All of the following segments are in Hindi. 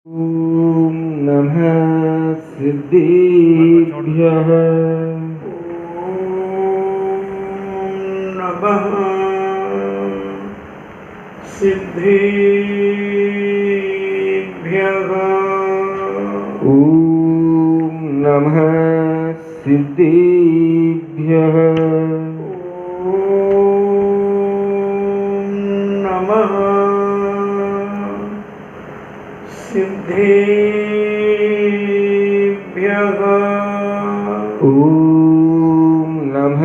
ॐ नमः सिद्धेभ्यः। नमः सिद्धेभ्यः। ॐ नमः सिद्धेभ्यः। नमः सिद्धेभ्यः। ॐ नमः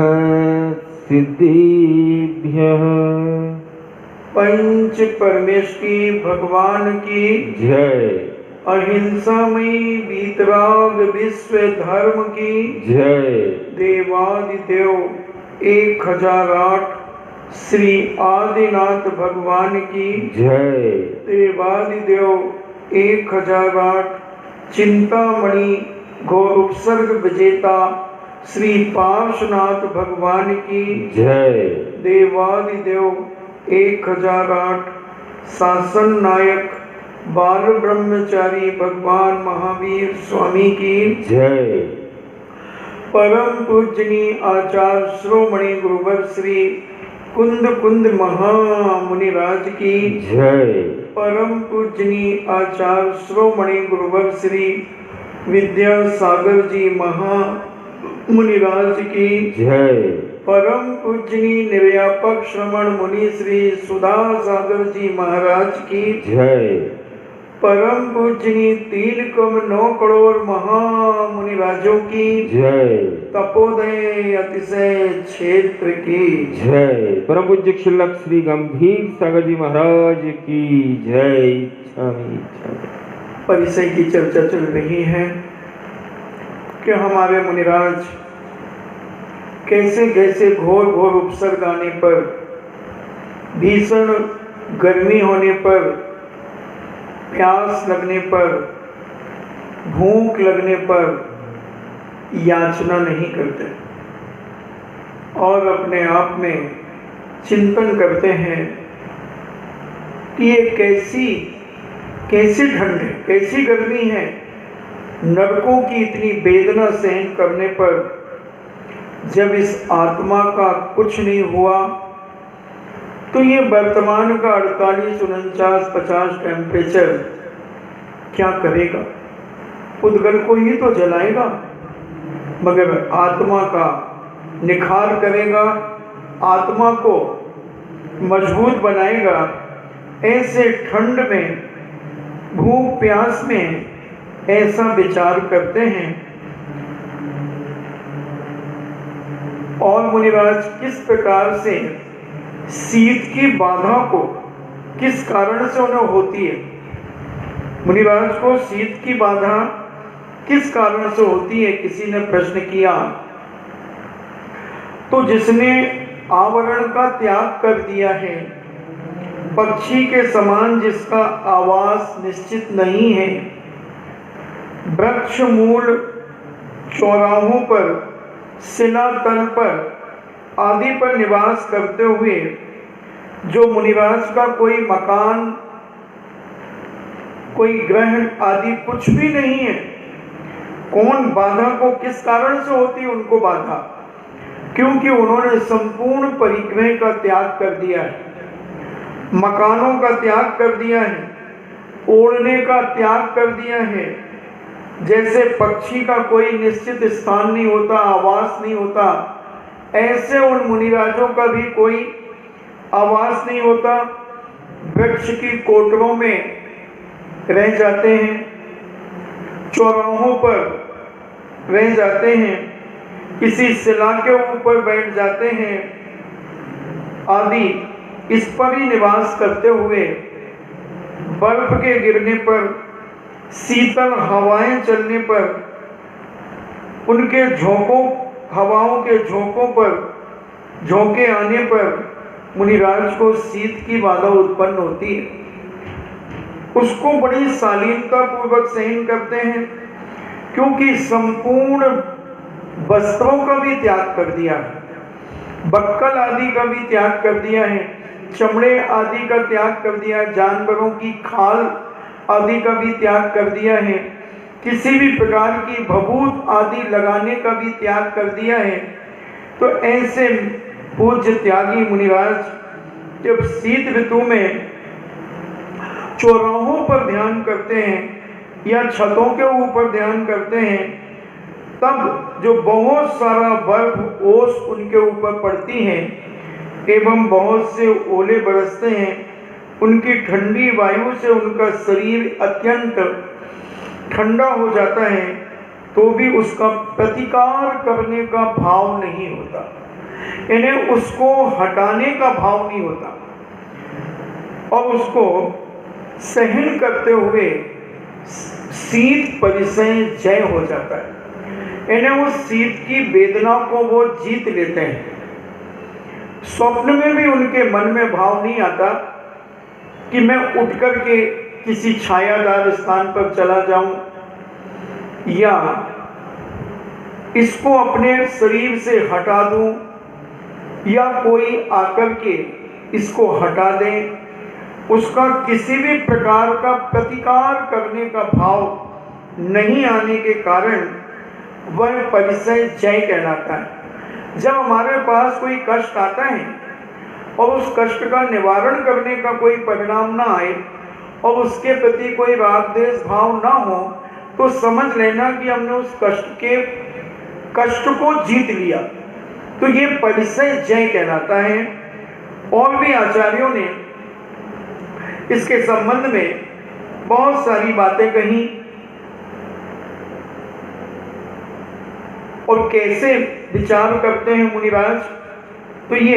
सिद्धेभ्यः। पंच परमेश्वरी भगवान की जय। अहिंसामयी वीतराग विश्व धर्म की जय। देवादिदेव 1008 श्री आदिनाथ भगवान की जय। देवादिदेव 1008 चिंतामणि घोर उपसर्ग विजेता श्री पार्श्वनाथ भगवान की जय। देवादिदेव 1008 शासन नायक बाल ब्रह्मचारी भगवान महावीर स्वामी की जय। परम पूजनीय आचार्य श्रोमणि गुरुवर श्री कुंद कुंद महामुनिराज की जय। परम पूजनीय आचार्य श्रोमणि गुरुवर श्री विद्यासागर जी महामुनिराज की जय। परम पूजनीय निर्व्यापक श्रवण मुनि श्री सुधा सागर जी महाराज की जय। परम पूजनीय 3,9 करोड़ महामुनिराजों की जय। तपोदय अतिशय क्षेत्र की जय। परम पूज्य शिलक श्री गंभीर सागर जी महाराज की जय। परिचय की चर्चा चल रही है कि हमारे मुनिराज कैसे कैसे घोर घोर उपसर्ग आने पर, भीषण गर्मी होने पर, प्यास लगने पर, भूख लगने पर याचना नहीं करते और अपने आप में चिंतन करते हैं कि ये कैसी ठंड है, कैसी गर्मी है। नरकों की इतनी वेदना सहन करने पर जब इस आत्मा का कुछ नहीं हुआ तो ये वर्तमान का 48, 49, 50 टेम्परेचर क्या करेगा? उद्गल को ही तो जलाएगा, मगर आत्मा का निखार करेगा, आत्मा को मजबूत बनाएगा। ऐसे ठंड में, भूख प्यास में ऐसा विचार करते हैं। और मुनिराज किस प्रकार से शीत की बाधा को किस कारण से उन्हें होती है? मुनिराज को शीत की बाधा किस कारण से होती है? किसी ने प्रश्न किया तो जिसने आवरण का त्याग कर दिया है, पक्षी के समान जिसका आवास निश्चित नहीं है, वृक्ष मूल, चौराहों पर, शिला तल पर आदि पर निवास करते हुए जो मुनिराज का कोई मकान, कोई ग्रह आदि कुछ भी नहीं है, कौन बाधा को किस कारण से होती है उनको बाधा? क्योंकि उन्होंने संपूर्ण परिग्रह का त्याग कर दिया है, मकानों का त्याग कर दिया है, ओढ़ने का त्याग कर दिया है। जैसे पक्षी का कोई निश्चित स्थान नहीं होता, आवास नहीं होता, ऐसे उन मुनिराजों का भी कोई आवास नहीं होता। वृक्ष की कोटरों में रह जाते हैं, चौराहों पर रह जाते हैं, किसी शिला के ऊपर बैठ जाते हैं आदि, इस पर ही निवास करते हुए बर्फ के गिरने पर, शीतल हवाएं चलने पर, उनके झोंकों, हवाओं के झोंकों पर, झोंके आने पर मुनिराज को शीत की बाधा उत्पन्न होती है। उसको बड़ी शालीनता पूर्वक सहन करते हैं, क्योंकि संपूर्ण वस्त्रों का भी त्याग कर दिया है, बक्कल आदि का भी त्याग कर दिया है, चमड़े आदि का त्याग कर दिया, जानवरों की खाल आदि का भी त्याग कर दिया है, किसी भी प्रकार की भभूत आदि लगाने का भी त्याग कर दिया है, तो ऐसे पूज्य त्यागी मुनिराज जब शीत ऋतु में चौराहों पर ध्यान करते हैं या छतों के ऊपर ध्यान करते हैं, तब जो बहुत सारा बर्फ ओस उनके ऊपर पड़ती है एवं बहुत से ओले बरसते हैं, उनकी ठंडी वायु से उनका शरीर अत्यंत ठंडा हो जाता है, तो भी उसका प्रतिकार करने का भाव नहीं होता, इन्हें उसको हटाने का भाव नहीं होता और उसको सहन करते हुए शीत परिसय जय हो जाता है। इन्हें उस शीत की वेदना को वो जीत लेते हैं। स्वप्न में भी उनके मन में भाव नहीं आता कि मैं उठ कर के किसी छायादार स्थान पर चला जाऊं या इसको अपने शरीर से हटा दूं या कोई आकर के इसको हटा दे। उसका किसी भी प्रकार का प्रतिकार करने का भाव नहीं आने के कारण वह परिसय जय कहलाता है। जब हमारे पास कोई कष्ट आता है और उस कष्ट का निवारण करने का कोई परिणाम ना आए और उसके प्रति कोई राग द्वेष भाव ना हो, तो समझ लेना कि हमने उस कष्ट को जीत लिया। तो ये परिसय जय कहलाता है। और भी आचार्यों ने इसके संबंध में बहुत सारी बातें कही और कैसे विचार करते हैं मुनिराज। तो ये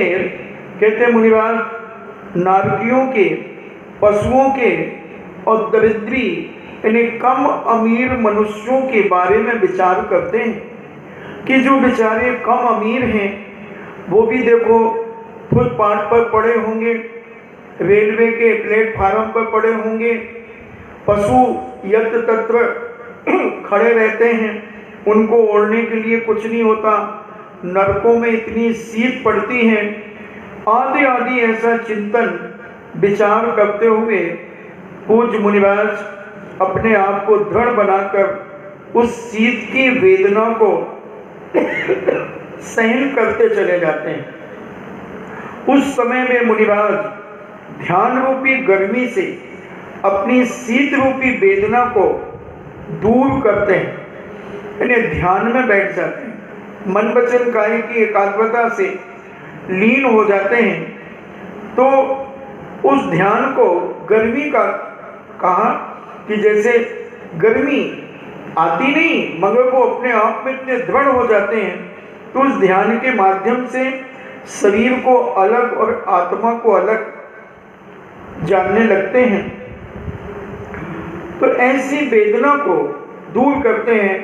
कहते हैं मुनिराज, नारकियों के, पशुओं के और दरिद्री यानी कम अमीर मनुष्यों के बारे में विचार करते हैं कि जो बेचारे कम अमीर हैं वो भी देखो फुटपाथ पर पड़े होंगे, रेलवे के प्लेटफार्म पर पड़े होंगे, पशु यत्र तत्र खड़े रहते हैं, उनको ओढ़ने के लिए कुछ नहीं होता, नरकों में इतनी शीत पड़ती है, आदि आदि ऐसा चिंतन विचार करते हुए पूज्य मुनिराज अपने आप को दृढ़ बनाकर उस शीत की वेदना को सहन करते चले जाते हैं। उस समय में मुनिराज ध्यान रूपी गर्मी से अपनी शीत रूपी वेदना को दूर करते हैं, यानी ध्यान में बैठ जाते हैं, मन वचन काया की एकाग्रता से लीन हो जाते हैं। तो उस ध्यान को गर्मी का कहा कि जैसे गर्मी आती नहीं मगर वो अपने आप में इतने दृढ़ हो जाते हैं, तो उस ध्यान के माध्यम से शरीर को अलग और आत्मा को अलग जानने लगते हैं। तो ऐसी वेदना को दूर करते हैं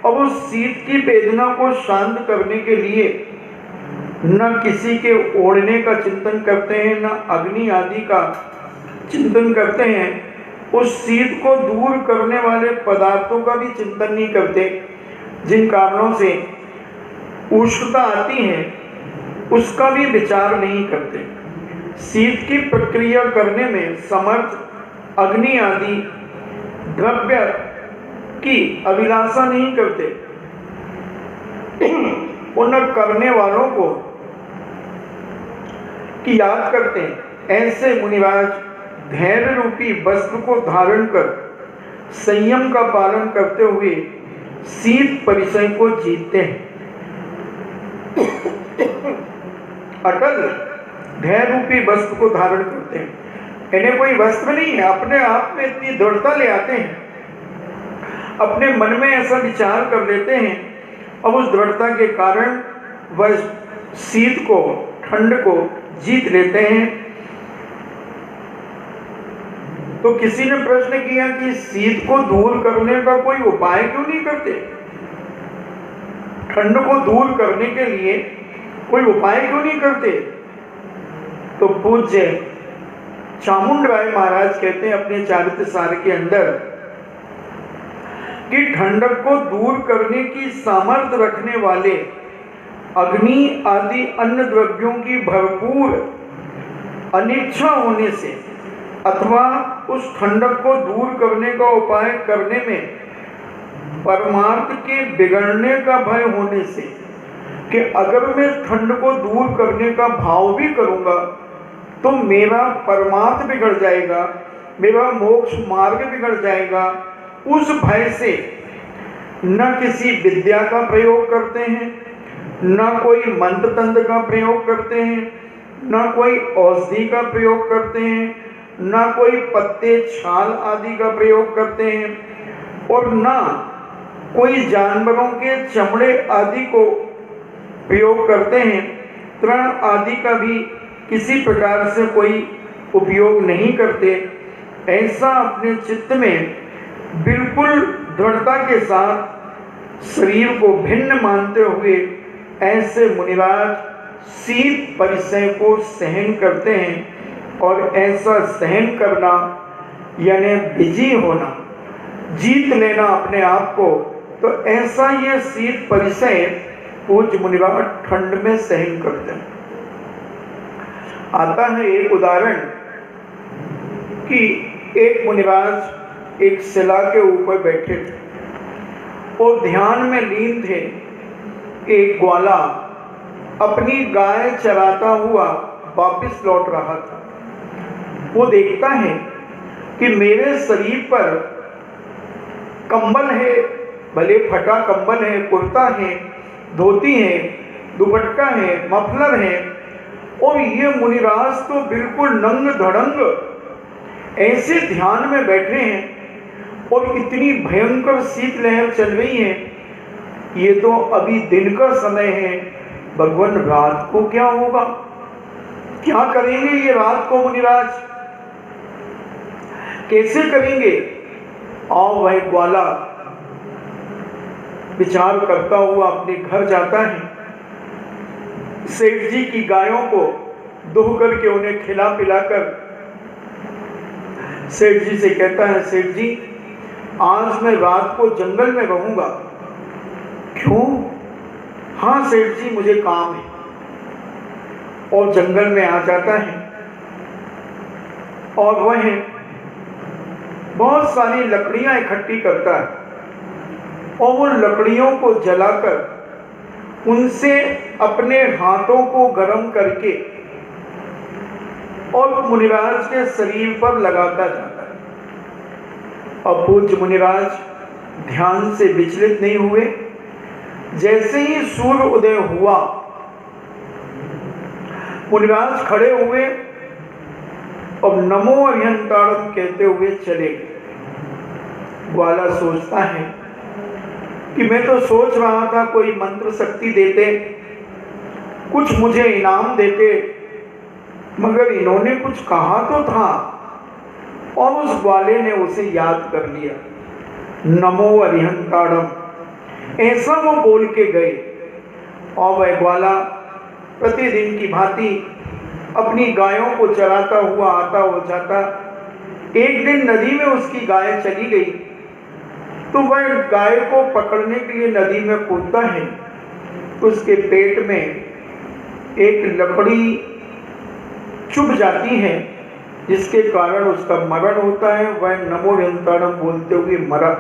और उस शीत की वेदना को शांत करने के लिए न किसी के ओढ़ने का चिंतन करते हैं, न अग्नि आदि का चिंतन करते हैं, उस शीत को दूर करने वाले पदार्थों का भी चिंतन नहीं करते जिन कारणों से उष्णता आती है, उसका भी विचार नहीं करते। शीत की प्रक्रिया करने में समर्थ अग्नि आदि द्रव्य की अभिलाषा नहीं करते। उन करने वालों को की याद करते हैं। ऐसे मुनिराज धैर्य रूपी वस्त्र को धारण कर संयम का पालन करते हुए शीत परिचय को जीतते हैं। अटल धैर्य रूपी वस्त्र को धारण करते हैं। इन्हें कोई वस्त्र नहीं है, अपने आप में इतनी दृढ़ता ले आते हैं, अपने मन में ऐसा विचार कर लेते हैं और उस दृढ़ता के कारण वह शीत को, ठंड को जीत लेते हैं। तो किसी ने प्रश्न किया कि शीत को दूर करने का कोई उपाय क्यों नहीं करते, ठंड को दूर करने के लिए कोई उपाय क्यों नहीं करते। तो पूज्य चामुंडराय महाराज कहते हैं अपने चारित्र सार के अंदर कि ठंडक को दूर करने की सामर्थ्य रखने वाले अग्नि आदि अन्य द्रव्यों की भरपूर अनिच्छा होने से अथवा उस ठंडक को दूर करने का उपाय करने में परमार्थ के बिगड़ने का भय होने से, कि अगर मैं ठंड को दूर करने का भाव भी करूंगा तो मेरा परमार्थ बिगड़ जाएगा, मेरा मोक्ष मार्ग बिगड़ जाएगा, उस भय से न किसी विद्या का प्रयोग करते हैं, न कोई मंत्र तंत्र का प्रयोग करते हैं, न कोई औषधि का प्रयोग करते हैं, न कोई पत्ते छाल आदि का प्रयोग करते हैं, और न कोई जानवरों के चमड़े आदि को प्रयोग करते हैं। तृण आदि का भी किसी प्रकार से कोई उपयोग नहीं करते। ऐसा अपने चित्त में बिल्कुल दृढ़ता के साथ शरीर को भिन्न मानते हुए ऐसे मुनिराज शीत परिचय को सहन करते हैं। और ऐसा सहन करना यानी विजयी होना, जीत लेना अपने आप को, तो ऐसा ये शीत परिचय पूज्य मुनिराज ठंड में सहन करते हैं। आता है एक उदाहरण कि एक मुनिराज एक शिला के ऊपर बैठे थे और ध्यान में लीन थे। एक ग्वाला अपनी गाय चराता हुआ वापस लौट रहा था। वो देखता है कि मेरे शरीर पर कंबल है, भले फटा कंबल है, कुर्ता है, धोती है, दुपट्टा है, मफलर है, और ये मुनिराज तो बिल्कुल नंग धड़ंग ऐसे ध्यान में बैठे हैं और इतनी भयंकर शीतलहर चल रही है। ये तो अभी दिन का समय है, भगवान रात को क्या होगा, क्या करेंगे ये रात को मुनिराज, कैसे करेंगे। और वह ग्वाला विचार करता हुआ अपने घर जाता है। सेठ जी की गायों को दुह करके उन्हें खिला पिलाकर सेठ जी से कहता है, सेठ जी आज मैं रात को जंगल में रहूंगा। क्यों? हाँ सेठ जी मुझे काम है। और जंगल में आ जाता है और वह बहुत सारी लकड़ियां इकट्ठी करता है और वो लकड़ियों को जलाकर उनसे अपने हाथों को गर्म करके और मुनिराज के शरीर पर लगाता जाता है। अब पूज्य मुनिराज ध्यान से विचलित नहीं हुए। जैसे ही सूर्य उदय हुआ, मुनिराज खड़े हुए और नमो अरिहंताणम कहते हुए चले। ग्वाला सोचता है कि मैं तो सोच रहा था कोई मंत्र शक्ति देते, कुछ मुझे इनाम देते, मगर इन्होंने कुछ कहा तो था। और उस ग्वाले ने उसे याद कर लिया, नमो अरिहंताणम, ऐसा वो बोल के गए। और वह ग्वाला प्रतिदिन की भांति अपनी गायों को चराता हुआ आता हो जाता। एक दिन नदी में उसकी गाय चली गई तो वह गाय को पकड़ने के लिए नदी में कूदता है। उसके पेट में एक लकड़ी चुभ जाती है जिसके कारण उसका मरण होता है। वह नमो अरिहंताणम बोलते हुए मरा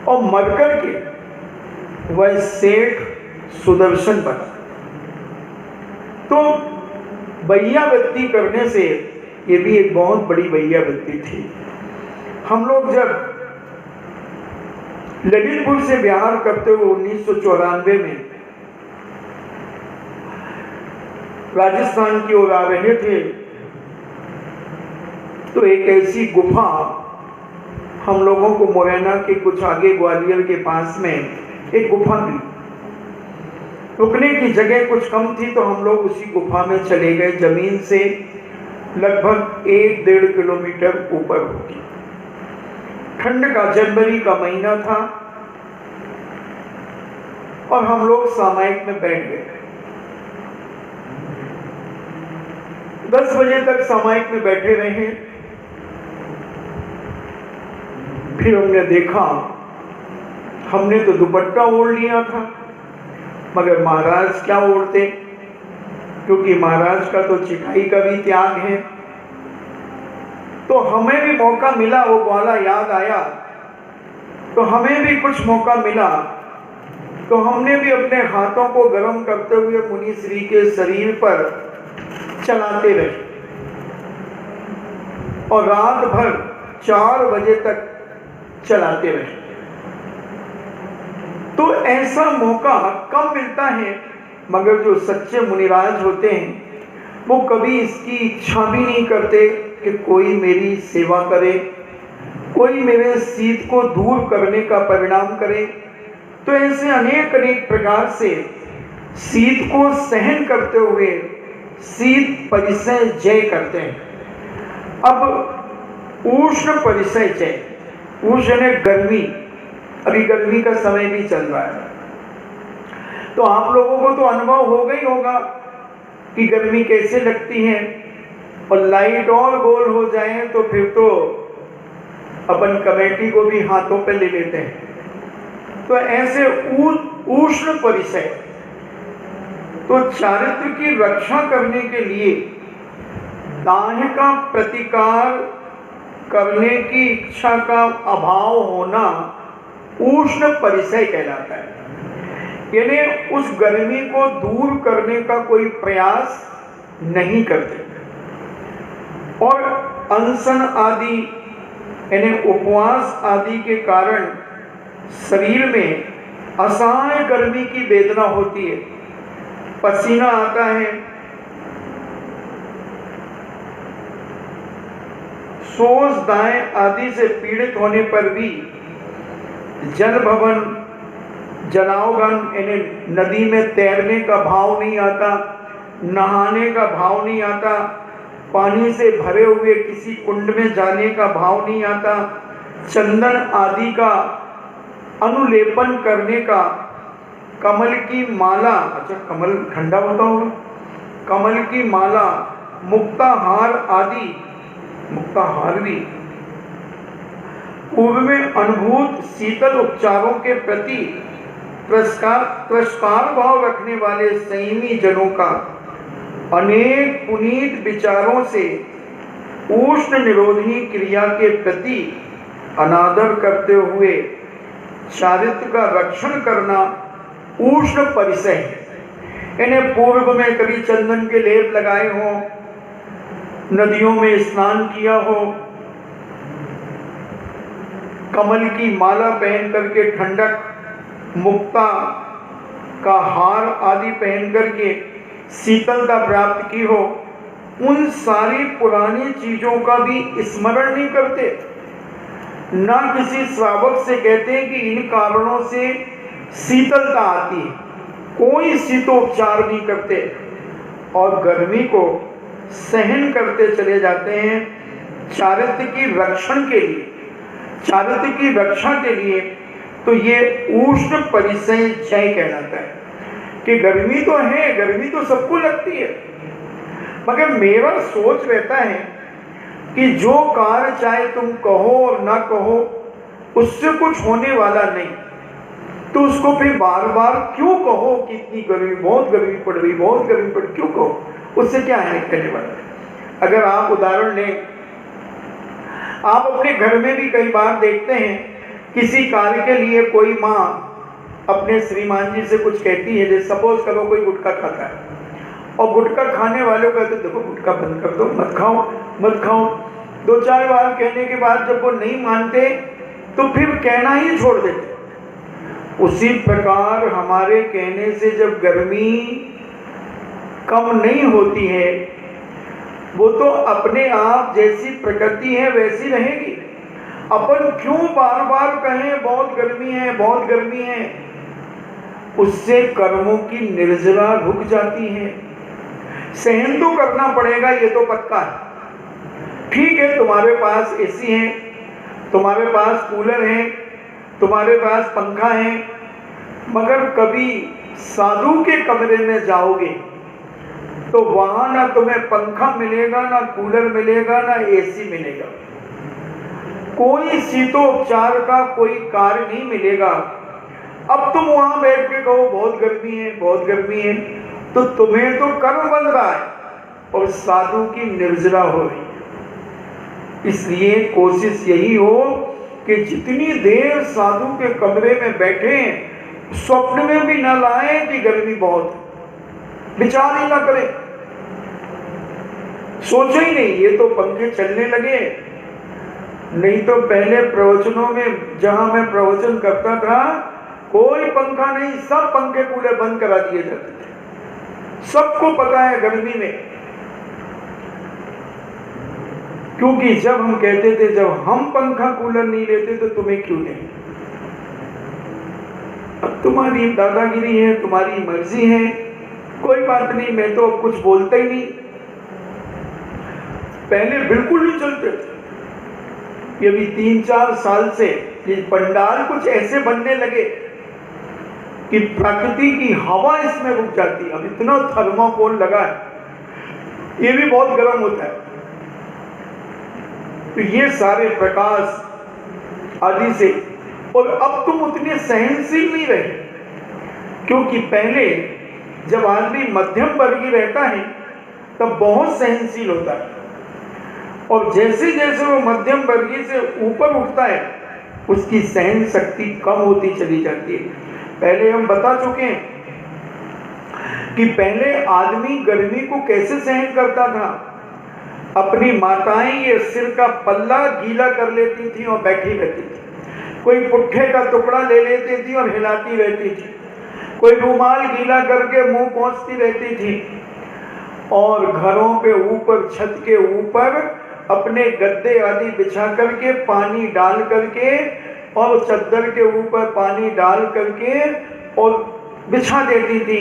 और मर करके वह सेठ सुदर्शन बना। तो वैयावृत्ति करने से, ये भी एक बहुत बड़ी वैयावृत्ति थी। हम लोग जब ललितपुर से बिहार करते हुए 1994 में राजस्थान की ओर आ रहे थे तो एक ऐसी गुफा हम लोगों को मुरैना के कुछ आगे ग्वालियर के पास में एक गुफा मिली। रुकने की जगह कुछ कम थी तो हम लोग उसी गुफा में चले गए। जमीन से लगभग 1-1.5 किलोमीटर ऊपर होगी। ठंड का जनवरी का महीना था और हम लोग सामायिक में बैठ गए। 10 बजे तक सामायिक में बैठे रहे। फिर हमने देखा, हमने तो दुपट्टा ओढ़ लिया था, मगर महाराज क्या ओढ़ते, क्योंकि महाराज का तो चिटाई का भी त्याग है। तो तो हमें भी मौका मिला, वो ग्वाला याद आया तो हमें भी कुछ मौका मिला, तो हमने भी अपने हाथों को गर्म करते हुए मुनि श्री के शरीर पर चलाते रहे और रात भर 4 बजे तक चलाते रहे। तो ऐसा मौका कम मिलता है, मगर जो सच्चे मुनिराज होते हैं वो कभी इसकी इच्छा भी नहीं करते कि कोई मेरी सेवा करे, कोई मेरे शीत को दूर करने का परिणाम करे। तो ऐसे अनेक अनेक प्रकार से शीत को सहन करते हुए शीत परिसय जय करते हैं। अब उष्ण परिसय जय, उष्ण यानी गर्मी, अभी गर्मी का समय भी चल रहा है, तो आप लोगों को तो अनुभव हो गई होगा कि गर्मी कैसे लगती है, और लाइट और गोल हो जाए तो फिर तो अपन कमेटी को भी हाथों पे ले लेते हैं। तो ऐसे उष्ण परिसय, तो चारित्र की रक्षा करने के लिए दाह का प्रतिकार करने की इच्छा का अभाव होना उष्ण परिसय कहलाता है। यानी उस गर्मी को दूर करने का कोई प्रयास नहीं करते, और अनशन आदि यानी उपवास आदि के कारण शरीर में असहाय गर्मी की वेदना होती है, पसीना आता है, सोज दाएं आदि से पीड़ित होने पर भी जल भवन जलावगन यानी नदी में तैरने का भाव नहीं आता, नहाने का भाव नहीं आता, पानी से भरे हुए किसी कुंड में जाने का भाव नहीं आता, चंदन आदि का अनुलेपन करने का, कमल की माला, अच्छा कमल ठंडा होता होगा, कमल की माला, मुक्ताहार आदि, मुक्ताहार भी पूर्व में अनुभूत शीतल उपचारों के प्रति पुरस्कार भाव रखने वाले संयमी जनों का अनेक पुनीत विचारों से उष्ण निरोधनी क्रिया के प्रति अनादर करते हुए चारित्र का रक्षण करना उष्ण परिसय है। इन्हें पूर्व में कभी चंदन के लेप लगाए हो, नदियों में स्नान किया हो, कमल की माला पहन करके ठंडक, मुक्ता का हार आदि पहन करके शीतलता प्राप्त की हो, उन सारी पुरानी चीजों का भी स्मरण नहीं करते, ना किसी श्रावक से कहते हैं कि इन कारणों से शीतलता आती है, कोई शीतोपचार नहीं करते और गर्मी को सहन करते चले जाते हैं चारित्र की रक्षण के लिए, चारित्र की रक्षा के लिए। तो ये उष्ण परिसय जय कहलाता है कि गर्मी तो है, गर्मी तो सबको लगती है, मगर मेरा सोच रहता है कि जो कार्य चाहे तुम कहो और ना कहो उससे कुछ होने वाला नहीं, तो उसको फिर बार बार क्यों कहो कि इतनी गर्मी, बहुत गर्मी पड़ रही, बहुत गर्मी पड़, क्यों कहो, उससे क्या है कहने वाला। अगर आप उदाहरण लें, आप अपने घर में भी कई बार देखते हैं किसी कार्य के लिए कोई माँ अपने श्रीमान जी से कुछ कहती है, जैसे सपोज करो कोई गुटखा खाता है और गुटखा खाने वालों को कहते देखो गुटखा बंद कर दो, मत खाओ मत खाओ। 2-4 बार कहने के बाद जब वो नहीं मानते तो फिर कहना ही छोड़ देते। उसी प्रकार हमारे कहने से जब गर्मी कम नहीं होती है, वो तो अपने आप जैसी प्रकृति है वैसी रहेगी। अपन क्यों बार बार कहें बहुत गर्मी है, बहुत गर्मी है, उससे कर्मों की निर्जरा रुक जाती है। सहन तो करना पड़ेगा, ये तो पक्का है। ठीक है, तुम्हारे पास एसी है, तुम्हारे पास कूलर है, तुम्हारे पास पंखा है, मगर कभी साधु के कमरे में जाओगे तो वहां ना तुम्हें पंखा मिलेगा, ना कूलर मिलेगा, ना एसी मिलेगा, कोई शीतोपचार का कोई कार्य नहीं मिलेगा। अब तुम वहां बैठ के कहो बहुत गर्मी है, बहुत गर्मी है, तो तुम्हें तो कर्म बन रहा है और साधु की निर्जरा हो रही है। इसलिए कोशिश यही हो कि जितनी देर साधु के कमरे में बैठे स्वप्न में भी न लाए कि गर्मी बहुत है, विचार ही ना करें, सोचो ही नहीं ये तो पंखे चलने लगे। नहीं तो पहले प्रवचनों में जहां मैं प्रवचन करता था कोई पंखा नहीं, सब पंखे कूलर बंद करा दिए जाते थे। सबको पता है गर्मी में, क्योंकि जब हम कहते थे जब हम पंखा कूलर नहीं लेते तो तुम्हें क्यों दें, अब तुम्हारी दादागिरी है, तुम्हारी मर्जी है, कोई बात नहीं, मैं तो अब कुछ बोलता ही नहीं। पहले बिल्कुल नहीं चलते थे। ये भी 3-4 साल से ये पंडाल कुछ ऐसे बनने लगे कि प्रकृति की हवा इसमें रुक जाती है। अब इतना थर्माकोल लगा है, ये भी बहुत गर्म होता है, तो ये सारे प्रकाश आदि से। और अब तुम उतने सहनशील नहीं रहे, क्योंकि पहले जब आदमी मध्यम वर्गीय रहता है तब बहुत सहनशील होता है, और जैसे जैसे वो मध्यम वर्गीय से ऊपर उठता है उसकी सहन शक्ति कम होती चली जाती है। पहले हम बता चुके हैं कि पहले आदमी गर्मी को कैसे सहन करता था। अपनी माताएं ये सिर का पल्ला गीला कर लेती थी और बैठी रहती थी, कोई पुट्ठे का टुकड़ा ले लेती थी और हिलाती रहती थी, कोई रुमाल गीला करके मुंह पोंछती रहती थी, और घरों पे ऊपर छत के ऊपर अपने गद्दे आदि बिछा करके पानी डाल करके और चद्दर के ऊपर पानी डाल करके और बिछा देती थी।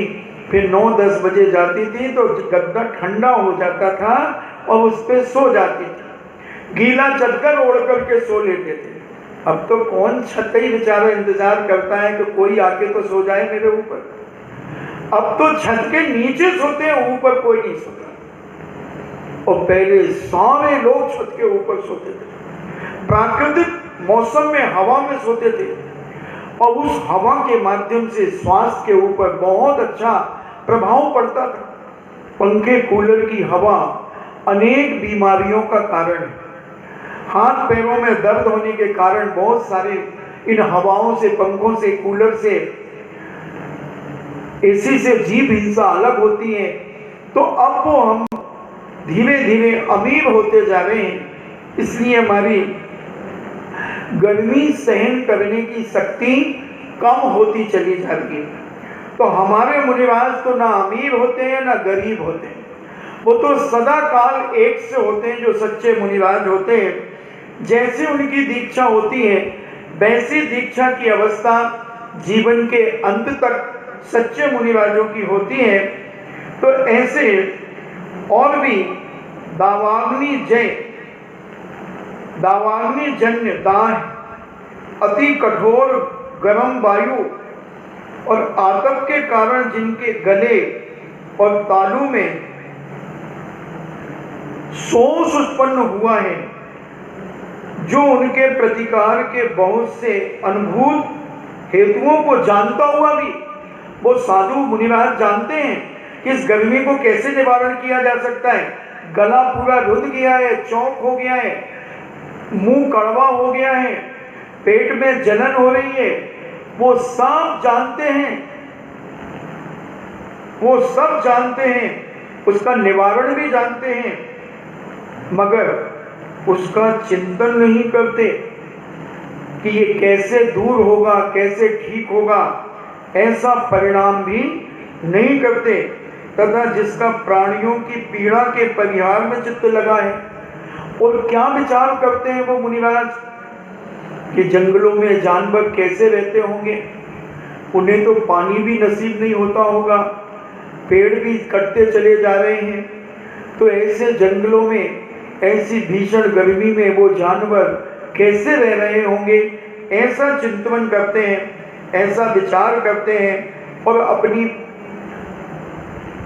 फिर 9-10 बजे जाती थी तो गद्दा ठंडा हो जाता था और उस पे सो जाती थी, गीला चद्दर ओढ़ करके सो लेते थे। अब तो कौन छत ही बेचारा इंतजार करता है कि कोई आके तो सो जाए मेरे ऊपर। अब तो छत के नीचे सोते हैं, ऊपर कोई नहीं सोता। और पहले सारे लोग छत के ऊपर सोते थे, प्राकृतिक मौसम में हवा में सोते थे, और उस हवा के माध्यम से स्वास्थ्य के ऊपर बहुत अच्छा प्रभाव पड़ता था। पंखे कूलर की हवा अनेक बीमारियों का कारण है। हाथ पैरों में दर्द होने के कारण बहुत सारे इन हवाओं से, पंखों से, कूलर से, एसी से जीभ हिंसा अलग होती है। तो अब वो हम धीरे धीरे अमीर होते जा रहे हैं, इसलिए हमारी गर्मी सहन करने की शक्ति कम होती चली जा रही है। तो हमारे मुनिराज तो ना अमीर होते हैं ना गरीब होते हैं, वो तो सदा काल एक से होते हैं जो सच्चे मुनिराज होते हैं। जैसे उनकी दीक्षा होती है वैसी दीक्षा की अवस्था जीवन के अंत तक सच्चे मुनिराजों की होती है। तो ऐसे और भी दावाग्नि जन्य दाह, अति कठोर गर्म वायु और आतप के कारण जिनके गले और तालू में शोष उत्पन्न हुआ है, जो उनके प्रतिकार के बहुत से अनुभूत हेतुओं को जानता हुआ भी वो साधु मुनिराज जानते हैं कि इस गर्मी को कैसे निवारण किया जा सकता है। गला पूरा रुध गया है, चौक हो गया है, मुंह कड़वा हो गया है, पेट में जलन हो रही है, वो सब जानते हैं, वो सब जानते हैं, उसका निवारण भी जानते हैं, मगर उसका चिंतन नहीं करते कि ये कैसे दूर होगा, कैसे ठीक होगा, ऐसा परिणाम भी नहीं करते। तथा जिसका प्राणियों की पीड़ा के परिहार में चित्त लगा है, और क्या विचार करते हैं वो मुनिराज कि जंगलों में जानवर कैसे रहते होंगे, उन्हें तो पानी भी नसीब नहीं होता होगा, पेड़ भी कटते चले जा रहे हैं, तो ऐसे जंगलों में ऐसी भीषण गर्मी में वो जानवर कैसे रह रहे होंगे, ऐसा चिंतन करते हैं, ऐसा विचार करते हैं,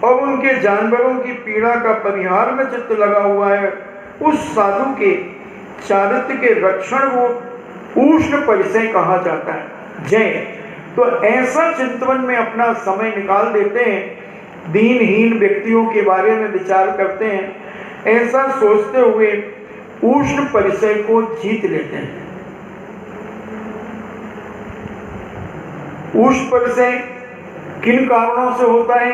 और उनके जानवरों की पीड़ा का परिहार में चित्त लगा हुआ है। उस साधु के चारित्र के रक्षण को उष्ण परिचय कहा जाता है। जय तो ऐसा चिंतन में अपना समय निकाल देते हैं, दीनहीन व्यक्तियों के बारे में विचार करते हैं, ऐसा सोचते हुए उष्ण परिसय को जीत लेते हैं। उष्ण परिसय किन कारणों से होता है?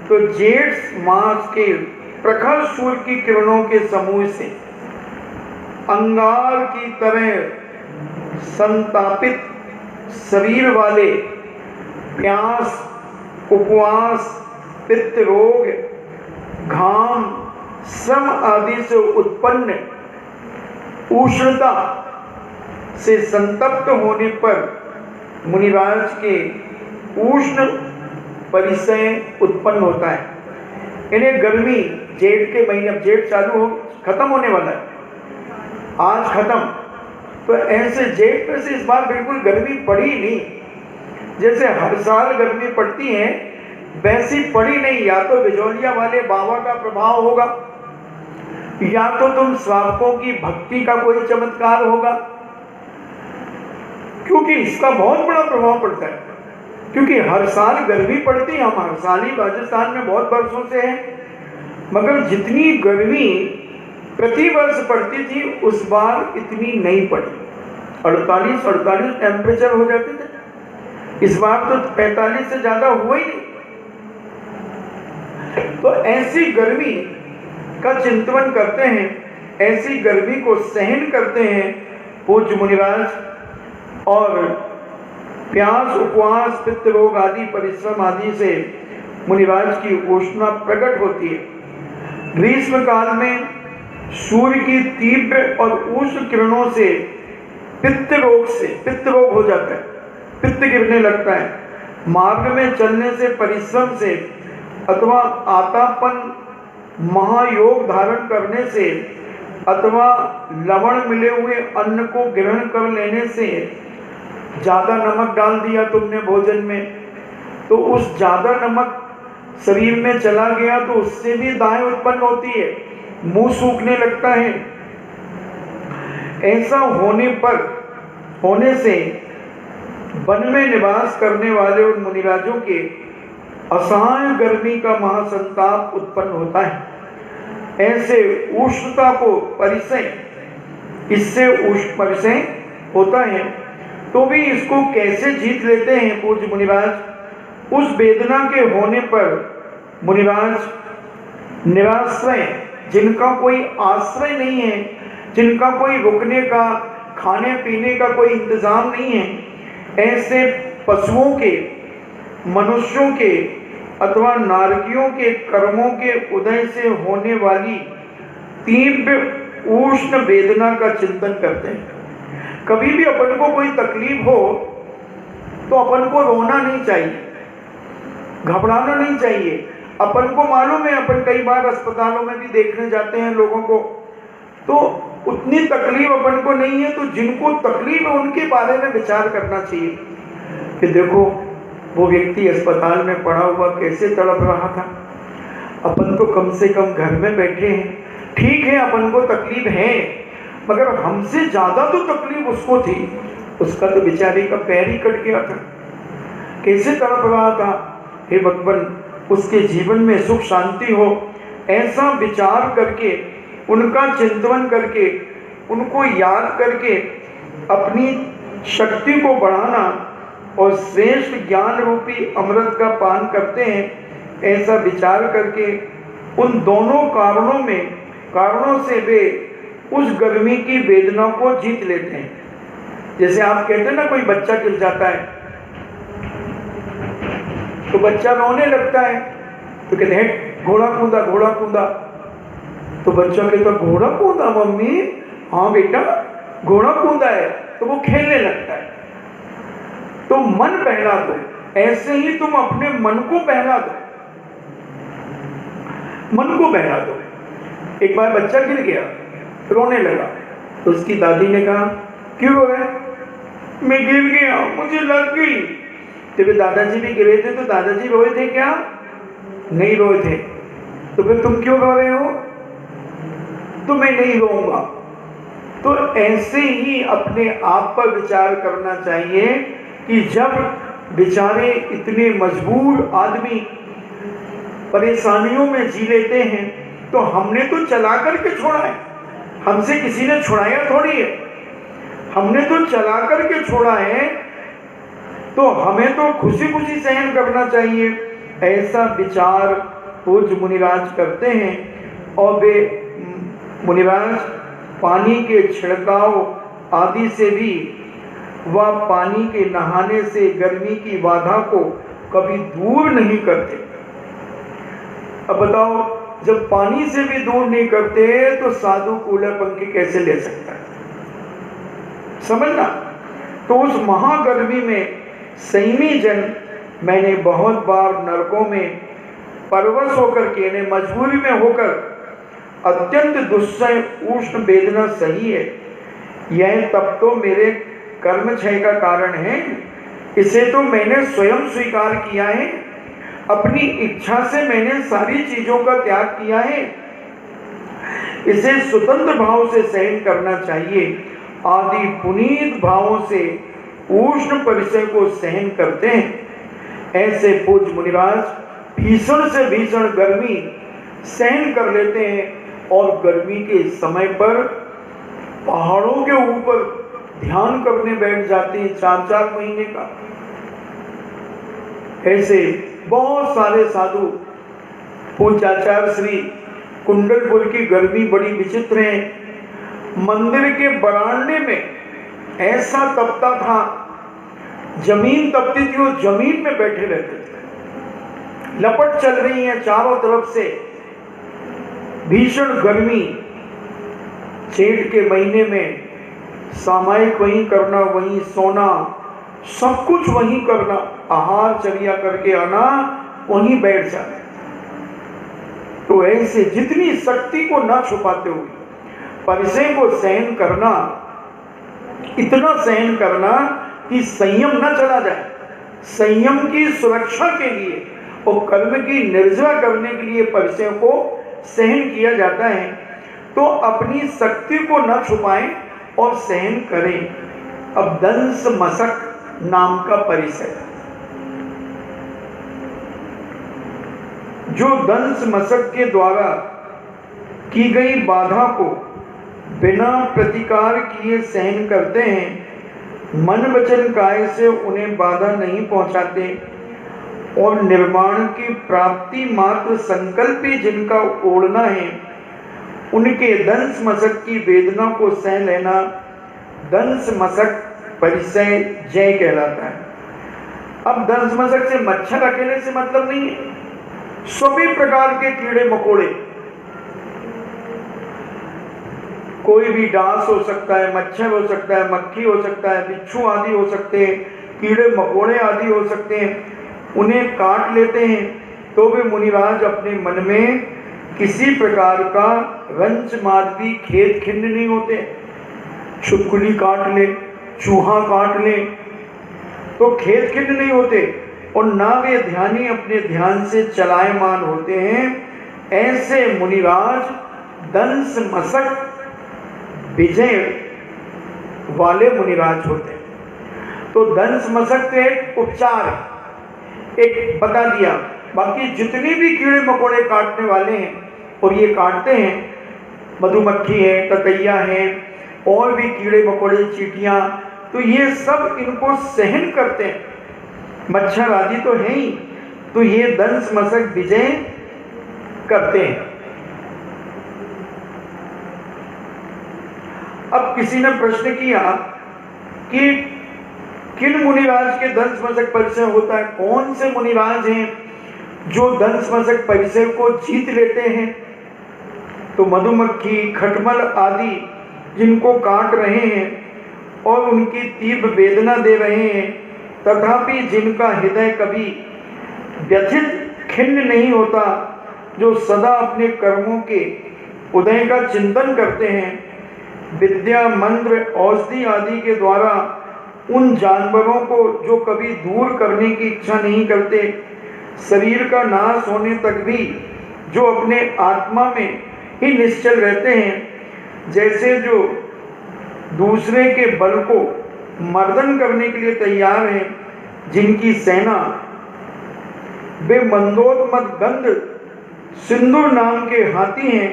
तो जेठ मास के प्रखर सूर्य की किरणों के समूह से अंगार की तरह संतापित शरीर वाले प्यास, उपवास, पित्त रोग, घाम, श्रम आदि से उत्पन्न उष्णता से संतप्त होने पर मुनिराज के उष्ण परिसय उत्पन्न होता है। इन्हें गर्मी जेठ के महीने, अब जेठ चालू हो खत्म होने वाला है, आज खत्म, तो ऐसे जेठ में से इस बार बिल्कुल गर्मी पड़ी नहीं। जैसे हर साल गर्मी पड़ती है वैसी पड़ी नहीं। या तो बिजौलिया वाले बाबा का प्रभाव होगा, या तो तुम श्रावकों की भक्ति का कोई चमत्कार होगा, क्योंकि इसका बहुत बड़ा प्रभाव पड़ता है। क्योंकि हर साल गर्मी पड़ती है, हम हर साल ही राजस्थान में बहुत वर्षों से है, मगर जितनी गर्मी प्रति वर्ष पड़ती थी उस बार इतनी नहीं पड़ी। 48 टेम्परेचर हो जाते थे, इस बार तो 45 से ज्यादा हुआ ही नहीं। तो ऐसी गर्मी का चिंतन करते हैं, ऐसी गर्मी को सहन करते हैं पूज्य मुनिराज, और प्यास, उपवास, पित्त रोग आदि परिश्रम आदि से मुनिराज की उष्णता प्रकट होती है। ग्रीष्म काल में सूर्य की तीव्र और उष्ण किरणों से पित्त रोग हो जाता है, पित्त गिरने लगता है। मार्ग में चलने से, परिश्रम से अथवा आतापन, महायोग धारण करने से अथवा लवण मिले हुए अन्न को ग्रहण कर लेने से, ज्यादा नमक डाल दिया तुमने भोजन में तो उस ज्यादा नमक शरीर में चला गया तो उससे भी दाहें उत्पन्न होती है, मुंह सूखने लगता है। ऐसा होने से वन में निवास करने वाले उन मुनिराजों के असहाय गर्मी का महासंताप उत्पन्न होता है। ऐसे उष्णता को परिसय, इससे उष्ण परिसय होता है, तो भी इसको कैसे जीत लेते हैं पूज्य मुनिराज? उस वेदना के होने पर मुनिराज निराश्रय, जिनका कोई आश्रय नहीं है, जिनका कोई रुकने का, खाने पीने का कोई इंतजाम नहीं है, ऐसे पशुओं के, मनुष्यों के अथवा नारकियों के कर्मों के उदय से होने वाली तीव्र उष्ण वेदना का चिंतन करते हैं। कभी भी अपन को कोई तकलीफ हो तो अपन को रोना नहीं चाहिए, घबराना नहीं चाहिए। अपन को मालूम है, अपन कई बार अस्पतालों में भी देखने जाते हैं लोगों को, तो उतनी तकलीफ अपन को नहीं है, तो जिनको तकलीफ है उनके बारे में विचार करना चाहिए कि देखो वो व्यक्ति अस्पताल में पड़ा हुआ कैसे तड़प रहा था, अपन तो कम से कम घर में बैठे हैं। ठीक है अपन को तकलीफ है, मगर हमसे ज्यादा तो तकलीफ उसको थी, उसका तो बेचारे का पैर ही कट गया था, कैसे तड़प रहा था। हे भगवान, उसके जीवन में सुख शांति हो, ऐसा विचार करके, उनका चिंतन करके, उनको याद करके अपनी शक्ति को बढ़ाना और श्रेष्ठ ज्ञान रूपी अमृत का पान करते हैं। ऐसा विचार करके उन दोनों कारणों से वे उस गर्मी की वेदना को जीत लेते हैं। जैसे आप कहते हैं ना, कोई बच्चा गिर जाता है तो बच्चा रोने लगता है, तो कहते हैं घोड़ा कूदा, तो बच्चा कहता घोड़ा कूदा मम्मी, हाँ बेटा घोड़ा कूदा है, तो वो खेलने लगता है। तो मन बहला दो, ऐसे ही तुम अपने मन को बहला दो, मन को बहला दो। एक बार बच्चा गिर गया, रोने लगा, तो उसकी दादी ने कहा क्यों रो रहे? मैं गिर गया, मुझे लग गई। तो फिर दादाजी भी गिरे थे, तो दादाजी रोए थे क्या? नहीं रोए थे। तो फिर तुम क्यों रो रहे हो? तो मैं नहीं रोऊंगा। तो ऐसे ही अपने आप पर विचार करना चाहिए कि जब बेचारे इतने मजबूर आदमी परेशानियों में जी लेते हैं, तो हमने तो चला करके छोड़ा है, हमसे किसी ने छुड़ाया थोड़ी है, हमने तो चला करके छोड़ा है, तो हमें तो खुशी खुशी सहन करना चाहिए। ऐसा विचार पूज्य मुनिराज करते हैं। और वे मुनिराज पानी के छिड़काव आदि से भी व पानी के नहाने से गर्मी की बाधा को कभी दूर नहीं करते। अब बताओ, जब पानी से भी दूर नहीं करते तो साधु कूलर पंखे कैसे ले सकता है? समझना। तो उस महागर्मी में संयमी जन, मैंने बहुत बार नरकों में परवश होकर के, मजबूरी में होकर अत्यंत दुस्सह उष्ण वेदना सही है। यह तब तो मेरे कर्म क्षय का कारण है, इसे तो मैंने स्वयं स्वीकार किया है। अपनी इच्छा से मैंने सारी चीजों का त्याग किया है, इसे स्वतंत्र भाव से सहन करना चाहिए। आदि पुनीत भावों से उष्ण परिचय को सहन करते हैं। ऐसे पूज्य मुनिराज भीषण से भीषण गर्मी सहन कर लेते हैं और गर्मी के समय पर पहाड़ों के ऊपर ध्यान करने बैठ जाते हैं 4-4 महीने का। ऐसे बहुत सारे साधु, पूज्याचार्य श्री कुंडलपुर की गर्मी बड़ी विचित्र है। मंदिर के बरामदे में ऐसा तपता था, जमीन तपती थी, वो जमीन में बैठे रहते थे। लपट चल रही है चारों तरफ से, भीषण गर्मी। जेठ के महीने में सामायिक वहीं करना, वहीं सोना, सब कुछ वहीं करना, आहार चर्या करके आना, वहीं बैठ जाना। तो ऐसे जितनी शक्ति को न छुपाते हुए परिचय को सहन करना, इतना सहन करना कि संयम न चला जाए। संयम की सुरक्षा के लिए और कर्म की निर्जरा करने के लिए परिचय को सहन किया जाता है। तो अपनी शक्ति को न छुपाएं और सहन करें। अब दंस मशक नाम का परिचय, जो दंस मशक के द्वारा की गई बाधा को बिना प्रतिकार किए सहन करते हैं, मन वचन काय से उन्हें बाधा नहीं पहुंचाते और निर्माण की प्राप्ति मात्र संकल्प ही जिनका ओढ़ना है, उनके दंस मशक की वेदना को सह लेना दंस मशक परिचय जय कहलाता है। अब दंस मशक से मच्छर अकेले से मतलब नहीं है, सभी प्रकार के कीड़े मकोड़े, कोई भी डांस हो सकता है, मच्छर हो सकता है, मक्खी हो सकता है, बिच्छू आदि हो सकते हैं, कीड़े मकोड़े आदि हो सकते हैं, उन्हें काट लेते हैं तो भी मुनिराज अपने मन में किसी प्रकार का रंच मादवी खेद खिन्न नहीं होते। छुपकली काट ले, चूहा काट ले तो खेद खिन्न नहीं होते और ना वे ध्यानी अपने ध्यान से चलायमान होते हैं। ऐसे मुनिराज दंस मशक विजय वाले मुनिराज होते हैं। तो दंस मशक तो एक उपचार है, एक बता दिया। बाकी जितने भी कीड़े मकोड़े काटने वाले हैं और ये काटते हैं, मधुमक्खी है, ततैया है, और भी कीड़े मकोड़े, चींटियां, तो ये सब इनको सहन करते हैं। मच्छर आदि तो है ही, तो ये दंस मशक विजय करते हैं। अब किसी ने प्रश्न किया कि किन मुनिराज के दंस मशक परिचय होता है, कौन से मुनिराज हैं जो दंस मशक परिचय को जीत लेते हैं? तो मधुमक्खी, खटमल आदि जिनको काट रहे हैं और उनकी तीव्र वेदना दे रहे हैं, तथापि जिनका हृदय कभी व्यथित खिन्न नहीं होता, जो सदा अपने कर्मों के उदय का चिंतन करते हैं, विद्या, मंत्र, औषधि आदि के द्वारा उन जानवरों को जो कभी दूर करने की इच्छा नहीं करते, शरीर का नाश होने तक भी जो अपने आत्मा में ही निश्चल रहते हैं, जैसे जो दूसरे के बल को मर्दन करने के लिए तैयार हैं, जिनकी सेना वे मंदोदमद गंध सिंदूर नाम के हाथी हैं,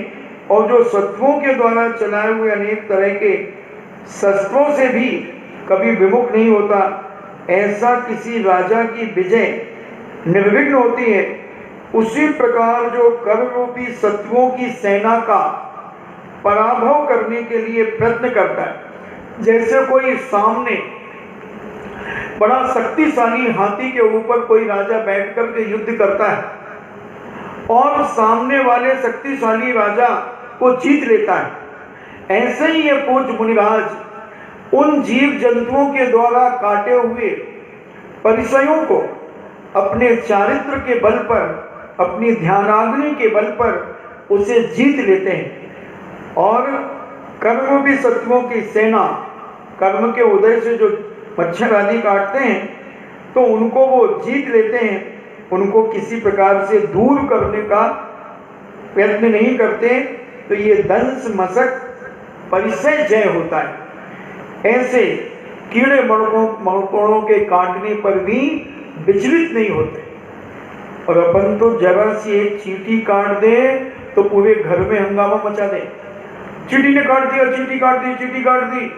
और जो सत्वों के द्वारा चलाए हुए अनेक तरह के शस्त्रों से भी कभी विमुख नहीं होता, ऐसा किसी राजा की विजय निर्विघ्न होती है, उसी प्रकार जो कर्म रूपी सत्वों की सेना का पराभव करने के लिए प्रयत्न करता है। जैसे कोई सामने बड़ा शक्तिशाली हाथी के ऊपर कोई राजा बैठ करके युद्ध करता है और सामने वाले शक्तिशाली राजा को जीत लेता है, ऐसे ही ये पूज्य मुनिराज उन जीव जंतुओं के द्वारा काटे हुए परिचयों को अपने चारित्र के बल पर, अपनी ध्यानाग्नि के बल पर उसे जीत लेते हैं और कर्म भी सत्वों की सेना, कर्म के उदय से जो मच्छर आदि काटते हैं तो उनको वो जीत लेते हैं, उनको किसी प्रकार से दूर करने का प्रयत्न नहीं करते। तो ये दंश मशक परिचय जय होता है। ऐसे कीड़े मकोड़ों के काटने पर भी विचलित नहीं होते। और अपन तो जरा सी एक चींटी काट दे तो पूरे घर में हंगामा मचा दे, चींटी ने काट दिया, चींटी काट दी, चींटी काट दी।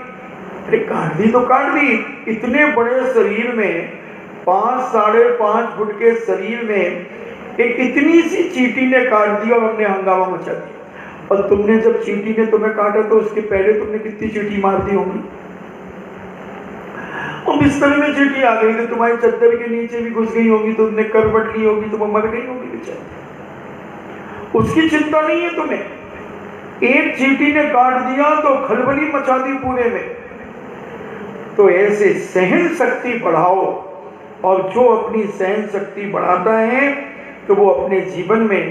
अरे काट दी तो काट दी, इतने बड़े शरीर में 5-5.5 फुट के शरीर में एक इतनी सी चींटी ने काट दी और हमने हंगामा मचा दिया। और तुमने जब चींटी ने तुम्हें काटा तो उसके पहले तुमने कितनी चींटी मार दी होंगी, और बिस्तर में चींटी आ गई तो तुम्हारी चद्दर के नीचे भी घुस गई होगी, तुमने करवट ली होगी तो वो मर गई होगी बेचारी। उसकी चिंता नहीं है तुम्हें। एक चींटी ने काट दिया तो खलबली मचा दी पूरे में। तो ऐसे सहन शक्ति बढ़ाओ, और जो अपनी सहन शक्ति बढ़ाता है तो वो अपने जीवन में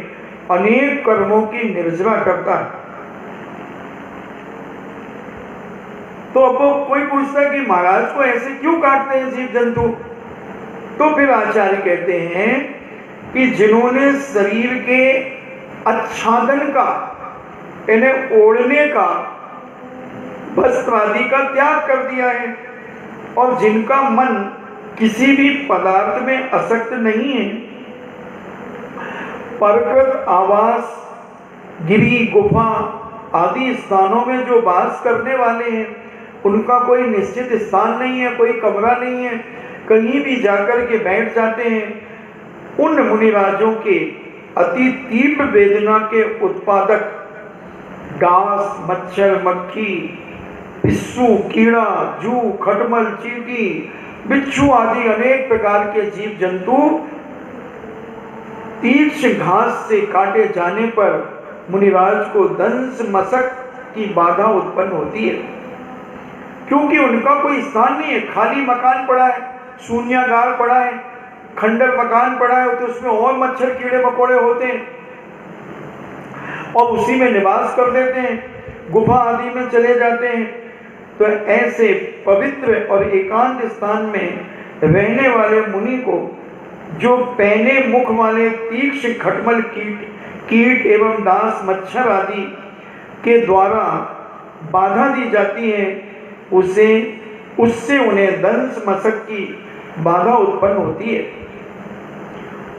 अनेक कर्मों की निर्जरा करता है। तो अब कोई पूछता है कि महाराज को ऐसे क्यों काटते हैं जीव जंतु? तो फिर आचार्य कहते हैं कि जिन्होंने शरीर के आच्छादन का, यानी ओढ़ने का, वस्त्र आदि का त्याग कर दिया है और जिनका मन किसी भी पदार्थ में आसक्त नहीं है, पर्वत, आवास, गिरी, गुफा आदि स्थानों में जो वास करने वाले हैं, उनका कोई निश्चित स्थान नहीं है, कोई कमरा नहीं है, कहीं भी जाकर के बैठ जाते हैं। उन मुनिराजों के अति तीव्र वेदना के उत्पादक डांस, मच्छर, मक्खी, पिस्सू, कीड़ा, जू, खटमल, चींटी, बिच्छू आदि अनेक प्रकार के जीव जंतु तीक्ष्ण घास से काटे जाने पर मुनिराज को दंश मशक की बाधा उत्पन्न होती है, क्योंकि उनका कोई स्थान नहीं है। खाली मकान पड़ा है, शून्यागार पड़ा है, खंडर मकान पड़ा है, तो उसमें और मच्छर कीड़े मकोड़े होते हैं और उसी में निवास कर देते हैं, गुफा आदि में चले जाते हैं। तो ऐसे पवित्र और एकांत स्थान में रहने वाले मुनि को जो पैने मुख वाले तीक्ष्ण खटमल कीट एवं डांस, मच्छर आदि के द्वारा बाधा दी जाती है, उससे उन्हें दंश मशक की बाधा उत्पन्न होती है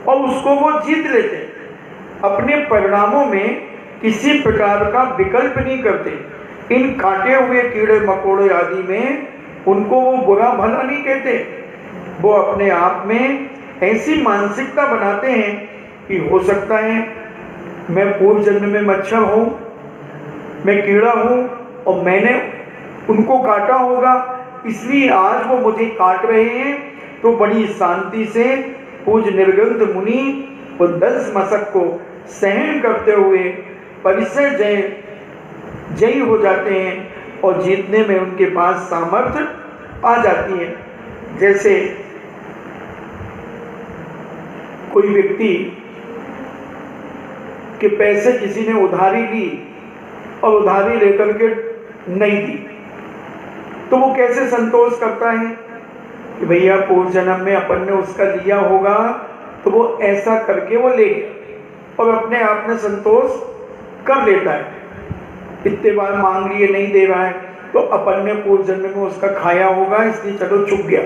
और उसको वो जीत लेते हैं। अपने परिणामों में किसी प्रकार का विकल्प नहीं करते। इन काटे हुए कीड़े मकोड़े आदि में उनको वो बुरा भला नहीं कहते, वो अपने आप में ऐसी मानसिकता बनाते हैं कि हो सकता है मैं पूर्व जन्म में मच्छर हूँ, मैं कीड़ा हूँ और मैंने उनको काटा होगा, इसलिए आज वो मुझे काट रहे हैं। तो बड़ी शांति से पूज्य निर्गंध मुनि उन दंश मशक को सहन करते हुए परिचय जयी हो जाते हैं और जीतने में उनके पास सामर्थ्य आ जाती है। जैसे कोई व्यक्ति के पैसे किसी ने उधारी ली और उधारी लेकर के नहीं दी, तो वो कैसे संतोष करता है कि भैया पूर्व जन्म में अपन ने उसका लिया होगा, तो वो ऐसा करके वो ले गया और अपने आप में संतोष कर लेता है। इतने बार मांग लिए नहीं दे रहा है तो अपन ने पूर्व जन्म में उसका खाया होगा, इसलिए चलो चुप गया।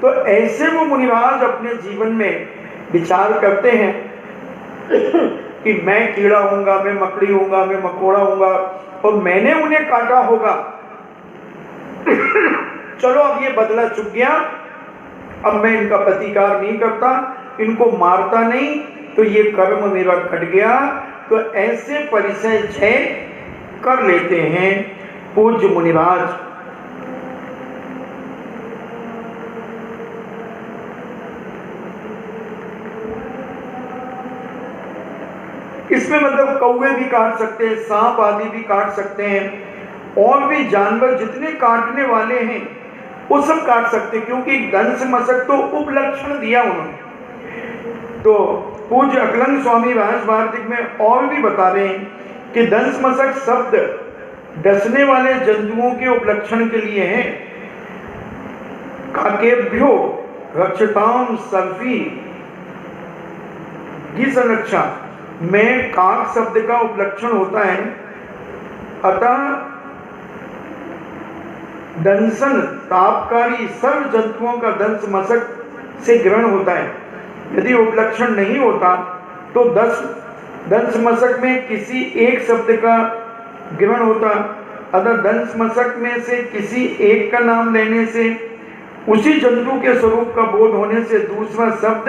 तो ऐसे वो मुनिराज अपने जीवन में विचार करते हैं कि मैं कीड़ा हूँगा, मैं मकड़ी हूँगा, मैं मकोड़ा हूँगा और मैंने उन्हें काटा होगा। चलो अब ये बदला चुक गया, अब मैं इनका प्रतिकार नहीं करता, इनको मारता नहीं, तो ये कर्म मेरा कट गया। तो ऐसे परिचय जय कर लेते हैं पूज्य मुनिराज। इसमें मतलब कौवे भी काट सकते हैं, सांप आदि भी काट सकते हैं, और भी जानवर जितने काटने वाले हैं वो सब काट सकते हैं, क्योंकि दंश मशक तो उपलक्षण दिया उन्होंने। तो पूज्य अकलंग स्वामी रहस्य वार्तिक में और भी बता रहे हैं कि दंश मशक शब्द डसने वाले जंतुओं के उपलक्षण के लिए है। काकेभ्यो रक्षताम सर्फी की संरक्षा में काक शब्द का उपलक्षण होता है। अतः दंशन तापकारी सर्व जंतुओं का दंश मशक से ग्रहण होता है। यदि उपलक्षण नहीं होता तो दंश मशक में किसी एक शब्द का ग्रहण होता। अतः दंश मशक में से किसी एक का नाम लेने से, उसी जंतु के स्वरूप का बोध होने से दूसरा शब्द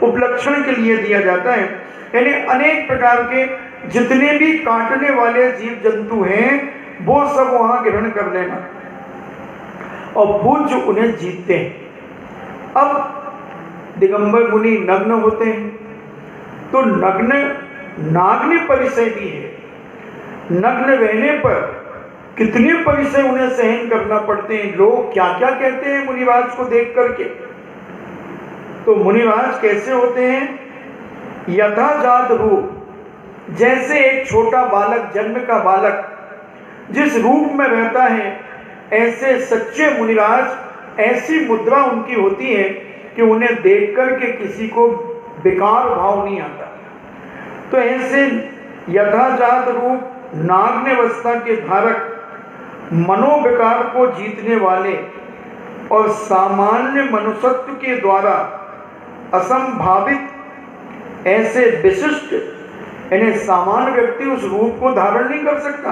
उपलक्षण के लिए दिया जाता है। यानी अनेक प्रकार के जितने भी काटने वाले जीव जंतु हैं वो सब वहां ग्रहण कर लेना और पूज्य उन्हें जीतते हैं। अब दिगंबर मुनि नग्न होते हैं, तो नग्न नाग्न परिचय भी है। नग्न रहने पर कितने परिचय उन्हें सहन करना पड़ते हैं। लोग क्या क्या कहते हैं मुनिराज को देख करके। तो मुनिराज कैसे होते हैं? यथाजात रूप, जैसे एक छोटा बालक, जन्म का बालक जिस रूप में रहता है, ऐसे सच्चे मुनिराज, ऐसी मुद्रा उनकी होती है कि उन्हें देख करके किसी को बेकार भाव नहीं आता। तो ऐसे यथाजात रूप नाग्नावस्था के धारक, मनोविकार को जीतने वाले और सामान्य मनुष्यत्व के द्वारा असंभावित ऐसे विशिष्ट, यानी सामान्य व्यक्ति उस रूप को धारण नहीं कर सकता,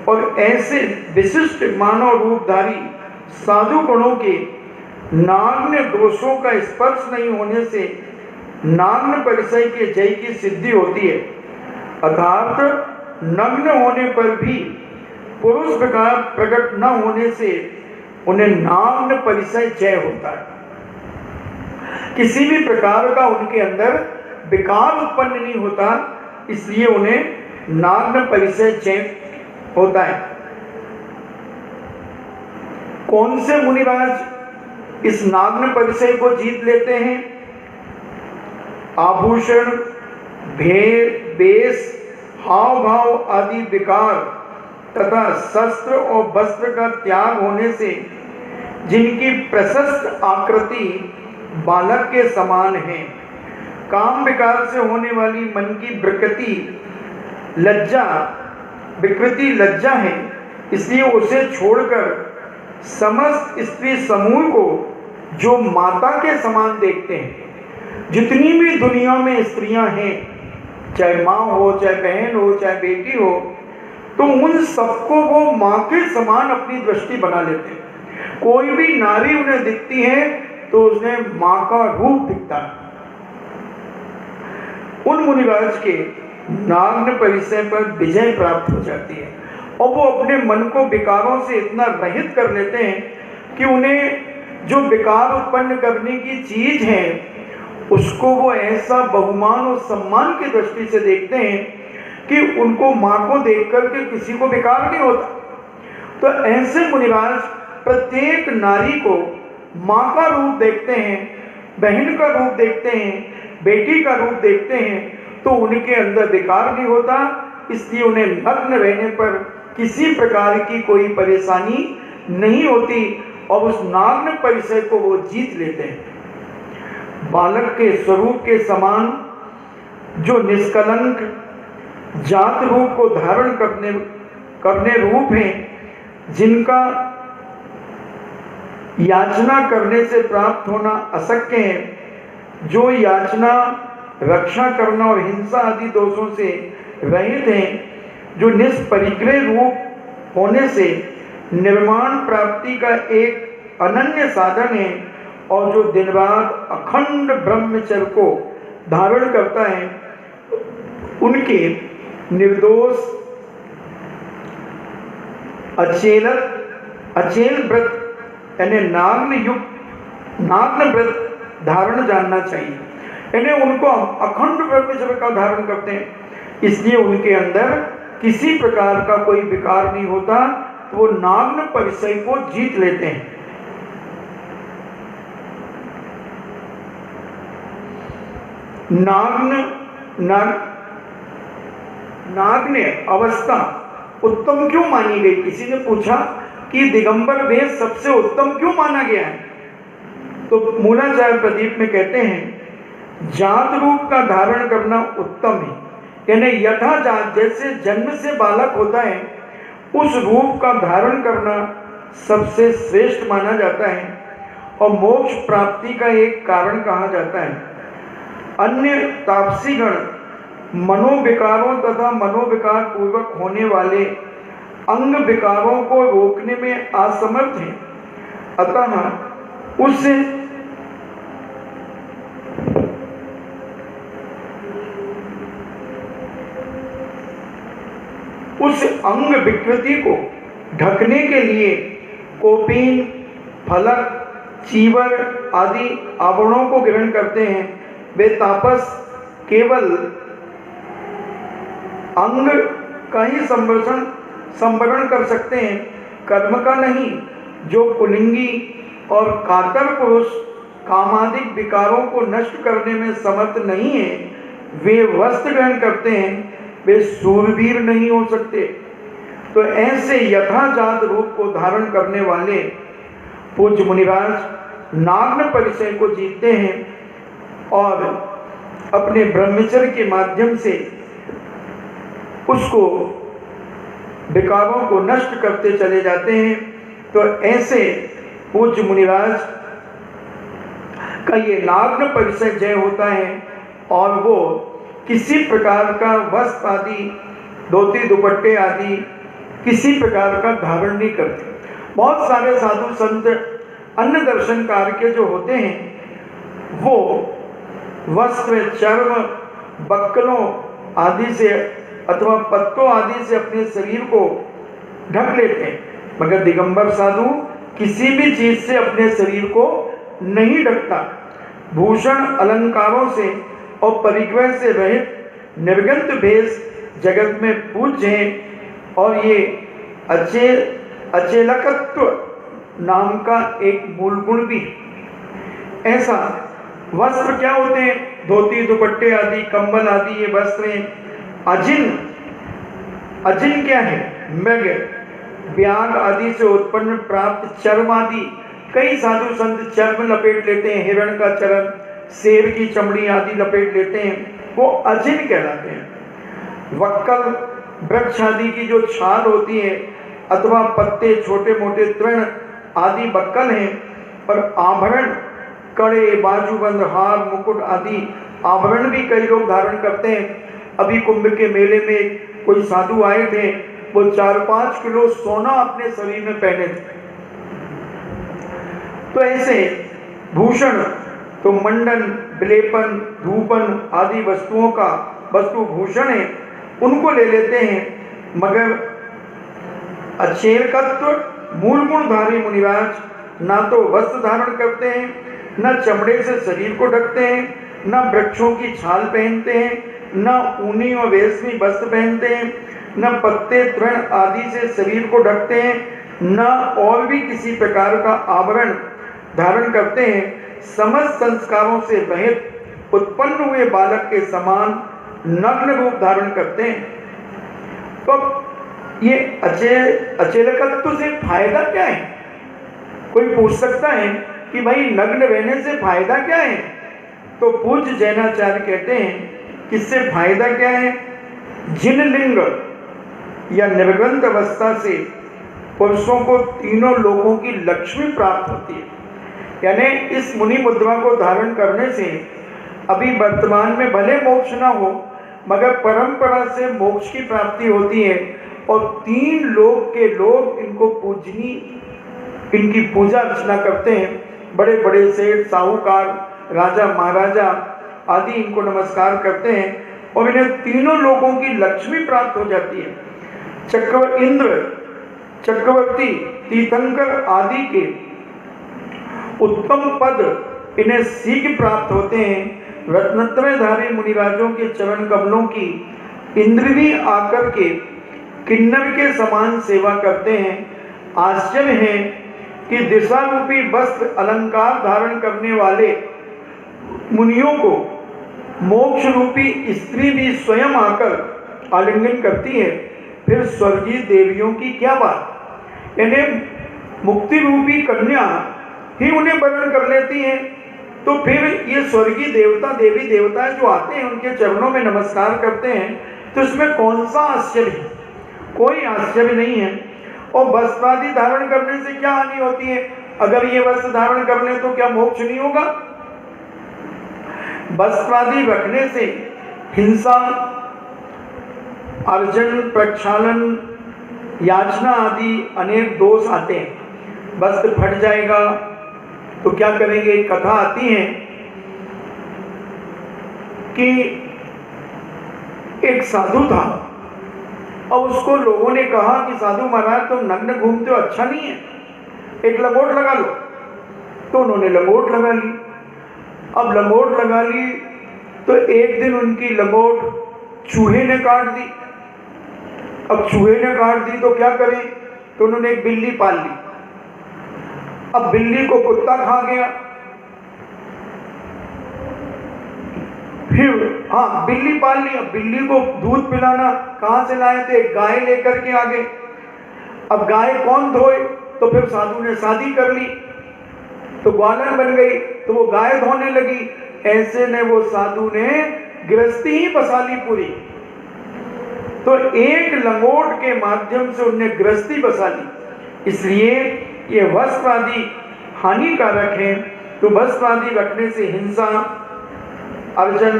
और ऐसे विशिष्ट मानव रूपधारी साधु गणों के नाग्न दोषों का स्पर्श नहीं होने से नाग्न परिचय के जय की सिद्धि होती है। अर्थात नग्न होने पर भी पुरुष विकार प्रकट न होने से उन्हें नाग्न परिचय जय होता है। किसी भी प्रकार का उनके अंदर विकार उत्पन्न नहीं होता, इसलिए उन्हें नाग्न परिचय जय होता है। कौन से मुनिराज इस नाग्न परिचय को जीत लेते हैं? आभूषण, भेद, बेश, हाव भाव आदि विकार तथा शस्त्र और वस्त्र का त्याग होने से जिनकी प्रशस्त आकृति बालक के समान है, काम विकार से होने वाली मन की विकृति लज्जा है, इसलिए उसे छोड़कर समस्त स्त्री समूह को जो माता के समान देखते हैं। जितनी भी दुनिया में स्त्रियां हैं, चाहे माँ हो, चाहे बहन हो, चाहे बेटी हो, तो उन सबको वो माँ के समान अपनी दृष्टि बना लेते हैं। कोई भी नारी उन्हें दिखती है तो उसने माँ का रूप दिखता है। उन मुनिराज के नाग्न परिचय पर विजय प्राप्त हो जाती है और वो अपने मन को विकारों से इतना रहित कर लेते हैं कि उन्हें जो विकार उत्पन्न करने की चीज है उसको वो ऐसा बहुमान और सम्मान की दृष्टि से देखते हैं कि उनको माँ को देख करके किसी को विकार नहीं होता। तो ऐसे मुनिराज प्रत्येक नारी को माँ का रूप देखते हैं, बहन का रूप देखते हैं, बेटी का रूप देखते हैं, तो उनके अंदर विकार नहीं होता। इसलिए उन्हें नग्न रहने पर किसी प्रकार की कोई परेशानी नहीं होती और उस नाग्न परिचय को वो जीत लेते हैं। बालक के स्वरूप के समान जो निष्कलंक जात रूप को धारण करने रूप हैं, जिनका याचना करने से प्राप्त होना अशक्य है, जो याचना रक्षा करना और हिंसा आदि दोषों से रहित हैं, जो निष्परिग्रह रूप होने से निर्माण प्राप्ति का एक अनन्य साधन है और जो दिन रात अखंड ब्रह्मचर्य को धारण करता है, उनके निर्दोष अचेल व्रत यानी नाग्न व्रत धारण जानना चाहिए। यानी उनको अखंड ब्रह्मचर्य का धारण करते हैं, इसलिए उनके अंदर किसी प्रकार का कोई विकार नहीं होता, तो वो नाग्न परिचय को जीत लेते हैं। नाग्न अवस्था उत्तम क्यों मानी गई? किसी ने पूछा कि दिगंबर वेश सबसे उत्तम क्यों माना गया है? तो मूलाचार्य प्रदीप में कहते हैं, जात रूप का धारण करना उत्तम है, यानी यथा जात, जैसे जन्म से बालक होता है उस रूप का धारण करना सबसे श्रेष्ठ माना जाता है और मोक्ष प्राप्ति का एक कारण कहा जाता है। अन्य तापसीगण मनोविकारों तथा मनोविकार पूर्वक होने वाले अंग विकारों को रोकने में असमर्थ हैं, अतः उस अंग विकृति को ढकने के लिए कोपीन, फलक, चीवर आदि आवरणों को ग्रहण करते हैं। वे तापस केवल अंग का ही संवरण कर सकते हैं, कर्म का नहीं। जो पुलिंगी और कातर पुरुष कामादिक विकारों को नष्ट करने में समर्थ नहीं है, वे वस्त्र ग्रहण करते हैं, वे सूरवीर नहीं हो सकते। तो ऐसे यथाजात रूप को धारण करने वाले पूज्य मुनिराज नाग्न परिचय को जीतते हैं और अपने ब्रह्मचर्य के माध्यम से उसको विकारों को नष्ट करते चले जाते हैं। तो ऐसे पूज्य मुनिराज का ये नाग्न परिचय जय होता है और वो किसी प्रकार का वस्त्र आदि, धोती दुपट्टे आदि किसी प्रकार का धारण नहीं करते। बहुत सारे साधु संत अन्य दर्शनकार के जो होते हैं वो वस्त्र, चर्म, बक्कलों आदि से अथवा पत्तों आदि से अपने शरीर को ढक लेते हैं, मगर दिगंबर साधु किसी भी चीज से अपने शरीर को नहीं ढकता। भूषण अलंकारों से और परिग्रह से रहित निर्गंत भेष जगत में पूज्य हैं और ये अचेलकत्व नाम का एक मूल गुण भी। ऐसा वस्त्र क्या होते हैं? धोती दुपट्टे आदि, कंबल आदि ये वस्त्र हैं। अजिन क्या है? मृग, व्याघ आदि से उत्पन्न प्राप्त चर्म आदि। कई साधु संत चर्म लपेट लेते हैं, हिरण का चर्म, शेर की चमड़ी आदि लपेट लेते हैं, वो अजिन कहलाते हैं। वक्कल, वृक्ष आदि की जो छाल होती है अथवा पत्ते, छोटे मोटे तृण आदि बक्कल हैं। और आभरण, कड़े, बाजूबंद, हार, मुकुट आदि आभरण भी कई लोग धारण करते हैं। अभी कुंभ के मेले में कोई साधु आए थे, वो 4-5 किलो सोना अपने शरीर में पहने थे। तो ऐसे भूषण तो मंडन, विलेपन, धूपन आदि वस्तुओं का वस्तु भूषण है, उनको ले लेते हैं। मगर अचेलकत्व मूल गुणधारी मुनिराज ना तो वस्त्र धारण करते हैं, न चमड़े से शरीर को ढकते हैं, न वृक्षों की छाल पहनते हैं, न ऊनी और रेशमी वस्त्र पहनते हैं, न पत्ते तृण आदि से शरीर को ढकते हैं, न और भी किसी प्रकार का आवरण धारण करते हैं। समस्त संस्कारों से रहित उत्पन्न हुए बालक के समान नग्न रूप धारण करते हैं। तो ये अचेलकत्व से फायदा क्या है? कोई पूछ सकता है कि भाई नग्न रहने से फायदा क्या है? तो पूज्य जैनाचार्य कहते हैं कि इससे फायदा क्या है? जिन लिंग या निर्गंत अवस्था से पुरुषों को तीनों लोकों की लक्ष्मी प्राप्त होती है, यानी इस मुनि मुद्रा को धारण करने से अभी वर्तमान में भले मोक्ष ना हो, मगर परंपरा से मोक्ष की प्राप्ति होती है। और 3 लोक के लोग इनको पूजनी, इनकी पूजा अर्चना करते हैं। बड़े बड़े सेठ, साहूकार, राजा महाराजा आदि इनको नमस्कार करते हैं और इन्हें तीनों लोगों की लक्ष्मी प्राप्त हो जाती है। इंद्र, चक्रवर्ती, तीर्थंकर आदि के उत्तम पद इन्हें शीघ्र प्राप्त होते हैं। रत्नत्रयधारी मुनिराजों के चरण कमलों की इंद्र भी आकर के किन्नर के समान सेवा करते हैं। आश्चर्य है कि दिशा रूपी वस्त्र अलंकार धारण करने वाले मुनियों को मोक्ष रूपी स्त्री भी स्वयं आकर आलिंगन करती है। फिर स्वर्गीय देवियों की क्या बात, यानी मुक्ति रूपी कन्या ही उन्हें वर्ण कर लेती हैं, तो फिर ये स्वर्गीय देवता, देवी देवता जो आते हैं उनके चरणों में नमस्कार करते हैं, तो इसमें कौन सा आश्चर्य है? कोई आश्चर्य नहीं है। और वस्त्रादि धारण करने से क्या हानि होती है? अगर ये वस्त्र धारण कर ले तो क्या मोक्ष नहीं होगा? वस्त्रादि रखने से हिंसा, अर्जन, प्रक्षालन, याचना आदि अनेक दोष आते हैं। वस्त्र फट जाएगा तो क्या करेंगे? एक कथा आती है कि एक साधु था और उसको लोगों ने कहा कि साधु महाराज तुम नग्न घूमते हो, अच्छा नहीं है, एक लंगोट लगा लो। तो उन्होंने लंगोट लगा ली। अब लंगोट लगा ली तो एक दिन उनकी लंगोट चूहे ने काट दी। अब चूहे ने काट दी तो क्या करें? तो उन्होंने एक बिल्ली पाल ली। अब बिल्ली को कुत्ता खा गया। फिर बिल्ली पाल ली। अब बिल्ली को दूध पिलाना कहाँ से लाए थे? गाय लेकर के आ गए। अब गाय कौन धोए? तो फिर साधु ने शादी कर ली तो ग्वालन बन गई, तो वो गाय धोने लगी। ऐसे ने वो साधु ने गृहस्थी ही बसा ली पूरी। तो एक लंगोट के माध्यम से उन्हें गृहस्थी बसा ली। इसलिए ये वस्त्र आदि हानिकारक है। तो वस्त्र आदि रखने से हिंसा, अर्जन,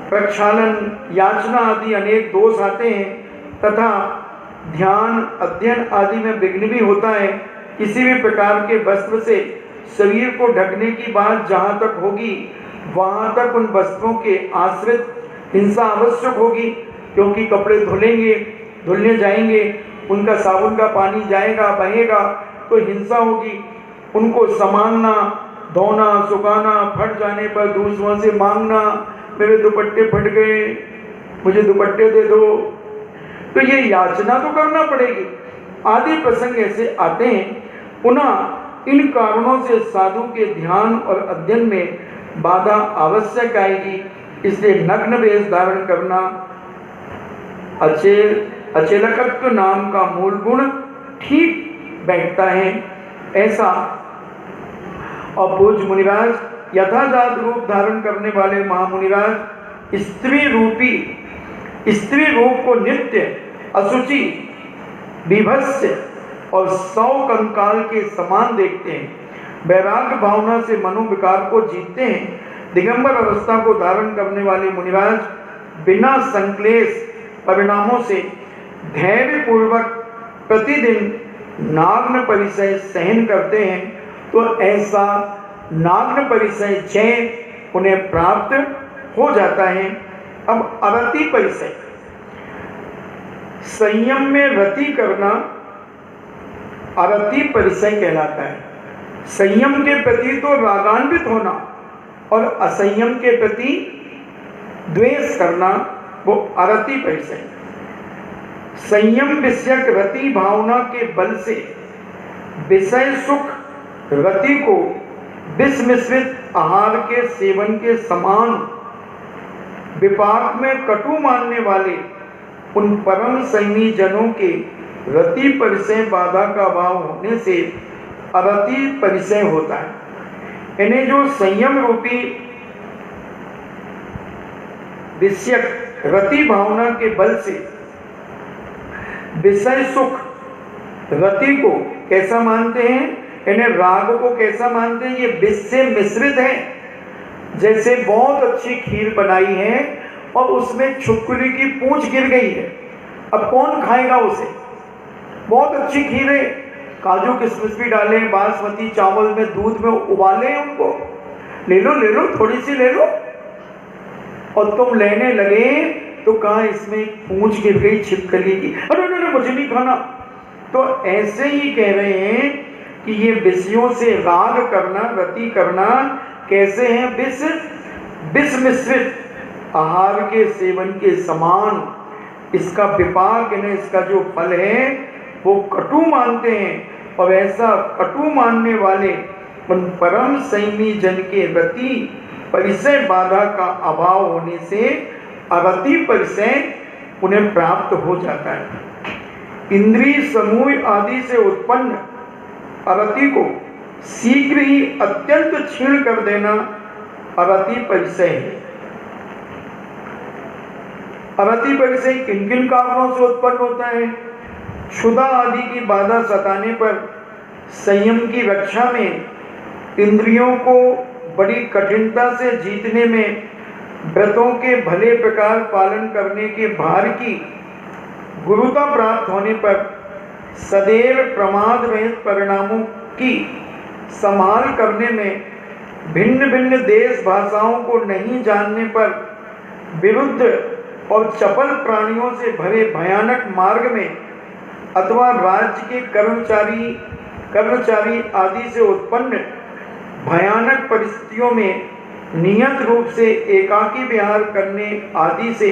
प्रक्षालन, याचना आदि अनेक दोष आते हैं तथा ध्यान, अध्ययन आदि में विघ्न भी होता है। किसी भी प्रकार के वस्त्र से शरीर को ढकने की बात जहाँ तक होगी वहाँ तक उन वस्त्रों के आश्रित हिंसा आवश्यक होगी, क्योंकि कपड़े धुलने जाएंगे, उनका साबुन का पानी जाएगा, बहेगा तो हिंसा होगी। उनको संभालना, धोना, सुखाना, फट जाने पर दूसरों से मांगना, मेरे दुपट्टे फट गए, मुझे दुपट्टे दे दो, तो ये याचना तो करना पड़ेगी। आदि प्रसंग ऐसे आते हैं। पुनः इन कारणों से साधु के ध्यान और अध्ययन में बाधा आवश्यक आएगी। इसलिए नग्न वेश धारण करना अचेलकत्व नाम का मूल गुण ठीक बैठता है। ऐसा और पूज्य मुनिराज, यथाजात रूप धारण करने वाले महामुनिराज स्त्री रूप को नित्य, अशुचि, विभत्स और 100 कंकाल के समान देखते हैं। वैराग्य भावना से मनोविकार को जीतते हैं। दिगंबर अवस्था को धारण करने वाले मुनिराज बिना संक्लेश परिणामों से धैर्य पूर्वक प्रतिदिन नाग्न परिचय सहन करते हैं। तो ऐसा नाग्न परिचय जय उन्हें प्राप्त हो जाता है। अब अरति परिचय, संयम में रति करना अरति परिचय कहलाता है। संयम के प्रति तो रागान्वित होना और असंयम के प्रति द्वेष करना वो अरति परिचय। संयम विषयक रति भावना के बल से विषय सुख रति को विष मिश्रित आहार के सेवन के समान विपाक में कटु मानने वाले उन परम संयमी जनों के रति परिचय बाधा का अभाव होने से अरति परिचय होता है। इन्हें जो संयम रूपी विषयक रति भावना के बल से विषय सुख रति को कैसा मानते हैं, इन्हें राग को कैसा मानते हैं? ये विष से मिश्रित है। जैसे बहुत अच्छी खीर बनाई है और उसमें छुपकली की पूंछ गिर गई है, अब कौन खाएगा उसे? बहुत अच्छी खीर है, काजू किशमिश भी डाले, बासमती चावल में दूध में उबाले उनको, ले लो थोड़ी सी ले लो, और तुम लेने लगे तो कहा इसमें पूंछ गिर गई छिपकली की, अरे नहीं मुझे नहीं खाना। तो ऐसे ही कह रहे हैं कि ये विषयों से राग करना, रति करना कैसे है? विष मिश्रित आहार के सेवन के समान इसका विपाक, इसका जो फल है वो कटु मानते हैं। और ऐसा कटु मानने वाले उन परम संयमी जन के रति परिचय बाधा का अभाव होने से अरति परिचय उन्हें प्राप्त हो जाता है। इंद्रिय समूह आदि से उत्पन्न अरति को शीघ्र ही अत्यंत क्षीण कर देना अरति परिचय है। अरति परिचय किन किन कारणों से उत्पन्न होता है? क्षुधा आदि की बाधा सताने पर संयम की रक्षा में, इंद्रियों को बड़ी कठिनता से जीतने में, व्रतों के भले प्रकार पालन करने के भार की गुरुता प्राप्त होने पर, सदैव प्रमाद रहित परिणामों की संभाल करने में, भिन्न भिन्न देश भाषाओं को नहीं जानने पर, विरुद्ध और चपल प्राणियों से भरे भयानक मार्ग में अथवा राज्य के कर्मचारी आदि से उत्पन्न भयानक परिस्थितियों में नियत रूप से एकाकी विहार करने आदि से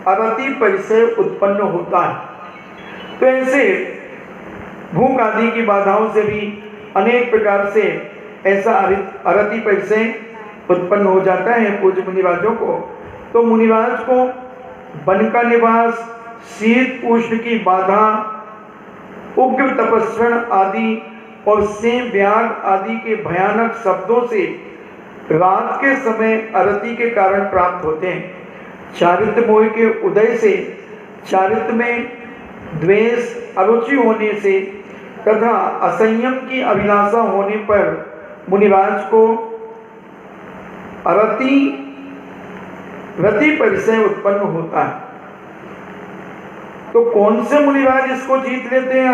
अरति परिचय उत्पन्न होता है। तो ऐसे भूख आदि की बाधाओं से भी अनेक प्रकार से ऐसा अरति परिचय उत्पन्न हो जाता है पूज्य मुनिराजों को। तो मुनिराज को वन का निवास, शीत उष्ण की बाधा, उग्र तपस्रण आदि और सें व्याग आदि के भयानक शब्दों से रात के समय अरति के कारण प्राप्त होते हैं। चारित्र मोह के उदय से, चारित्र में द्वेष अरुचि होने से तथा असंयम की अभिलाषा होने पर मुनिराज को रति परिचय उत्पन्न होता है। तो कौन से मुनिराज इसको जीत लेते हैं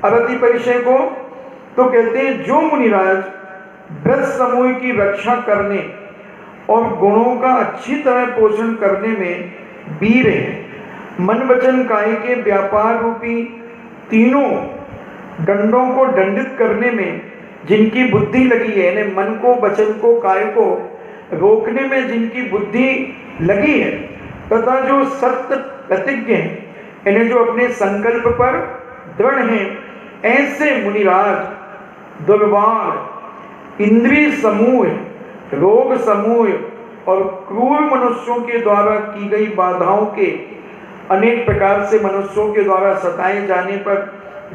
अरति परिचय को? तो कहते हैं जो मुनिराज व्रत समूह की रक्षा करने और गुणों का अच्छी तरह पोषण करने में वीर है, मन वचन काय के व्यापार रूपी तीनों दंडों को दंडित करने में जिनकी बुद्धि लगी है, यानी मन को, वचन को, काय को रोकने में जिनकी बुद्धि लगी है, तथा जो सत्य प्रतिज्ञ हैं, यानी जो अपने संकल्प पर दृढ़ हैं, ऐसे मुनिराज दुर्वार, इंद्रिय समूह, रोग समूह और क्रूर मनुष्यों के द्वारा की गई बाधाओं के अनेक प्रकार से मनुष्यों के द्वारा सताए जाने पर,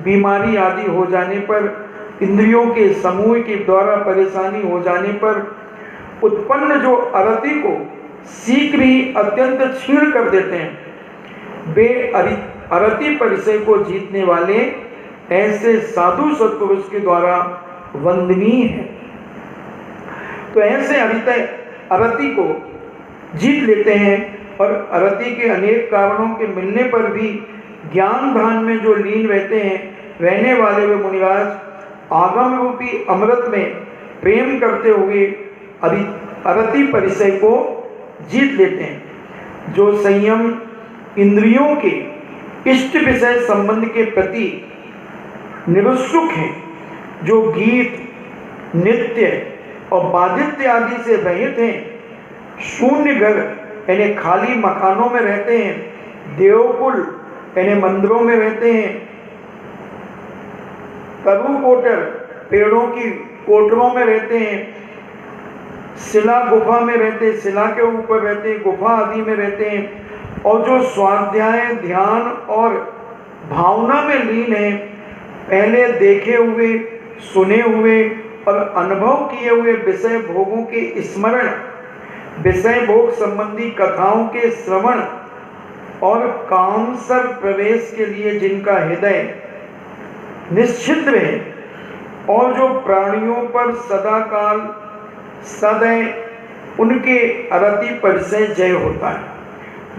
बीमारी आदि हो जाने पर, इंद्रियों के समूह के द्वारा परेशानी हो जाने पर उत्पन्न जो अरति को शीघ्र ही अत्यंत क्षीण कर देते हैं, वे अरति परिचय को जीतने वाले ऐसे साधु सत्पुरुष के द्वारा वंदनीय है। तो ऐसे अरति को जीत लेते हैं और अरति के अनेक कारणों के मिलने पर भी ज्ञान ध्यान में जो लीन रहने वाले वे मुनिराज आगम रूपी अमृत में प्रेम करते हुए अरति परिचय को जीत लेते हैं। जो संयम इंद्रियों के इष्ट विषय संबंध के प्रति निरुत्सुक हैं, जो गीत, नृत्य और वादित्य आदि से रहित हैं, शून्य घर यानी खाली मकानों में रहते हैं, देवकुल यानी मंदिरों में रहते हैं, तरु कोटर पेड़ों की कोटरों में रहते हैं, शिला गुफा में रहते, शिला के ऊपर रहते, गुफा आदि में रहते हैं, और जो स्वाध्याय, ध्यान और भावना में लीन है, पहले देखे हुए, सुने हुए और अनुभव किए हुए विषय भोगों के स्मरण, विषय भोग संबंधी कथाओं के श्रवण और कामसर प्रवेश के लिए जिनका हृदय निश्चिद्र है, और जो प्राणियों पर सदाकाल सदैव उनके अरति परिचय जय होता है।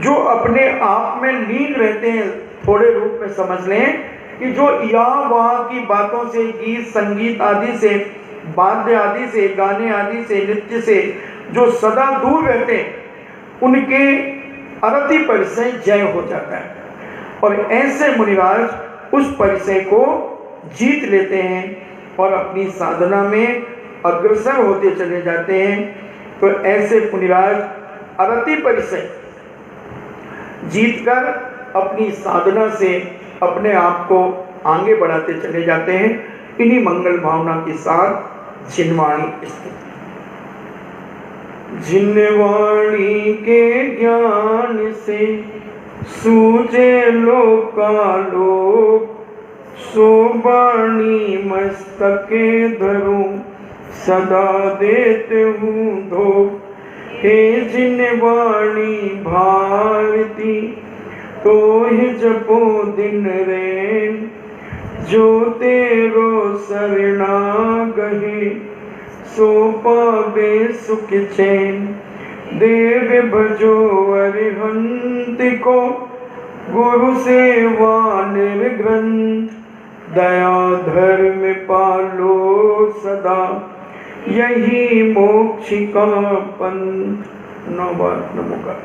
जो अपने आप में लीन रहते हैं, थोड़े रूप में समझ लें कि जो यहाँ वहाँ की बातों से, गीत संगीत आदि से, वाद्य आदि से, गाने आदि से, नृत्य से जो सदा दूर रहते हैं, उनके अरति परिचय जय हो जाता है। और ऐसे मुनिराज उस परिचय को जीत लेते हैं और अपनी साधना में अग्रसर होते चले जाते हैं। तो ऐसे मुनिराज अरति परिचय जीतकर अपनी साधना से अपने आप को आगे बढ़ाते चले जाते हैं। इन्हीं मंगल भावना के साथ जिनवाणी स्तुति। जिनवाणी के ज्ञान से सूझे लोकालोक, सो वाणी मस्तके धरूं सदा देते हूँ धोख। हे जिनवाणी भारती तो ही जपो दिन रैन, जो तेरो शरणा गहे सो पावे सुख चैन। देव भजो अरिहंत को गुरु सेवा निर्ग्रंथ, दया धर्म पालो सदा यही मोक्ष का पंथ। नमोकार।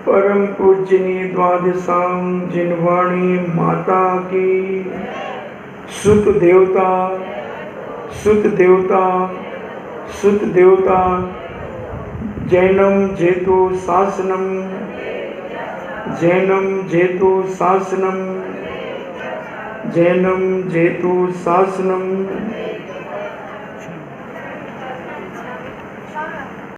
परम पूजनी द्वादशां जिनवाणी माता की। सुत देवता सुत देवता सुत देवता, जैनम जेतु शासनम, जैनम जेतु शासनम, जैनम जेतु शासनम।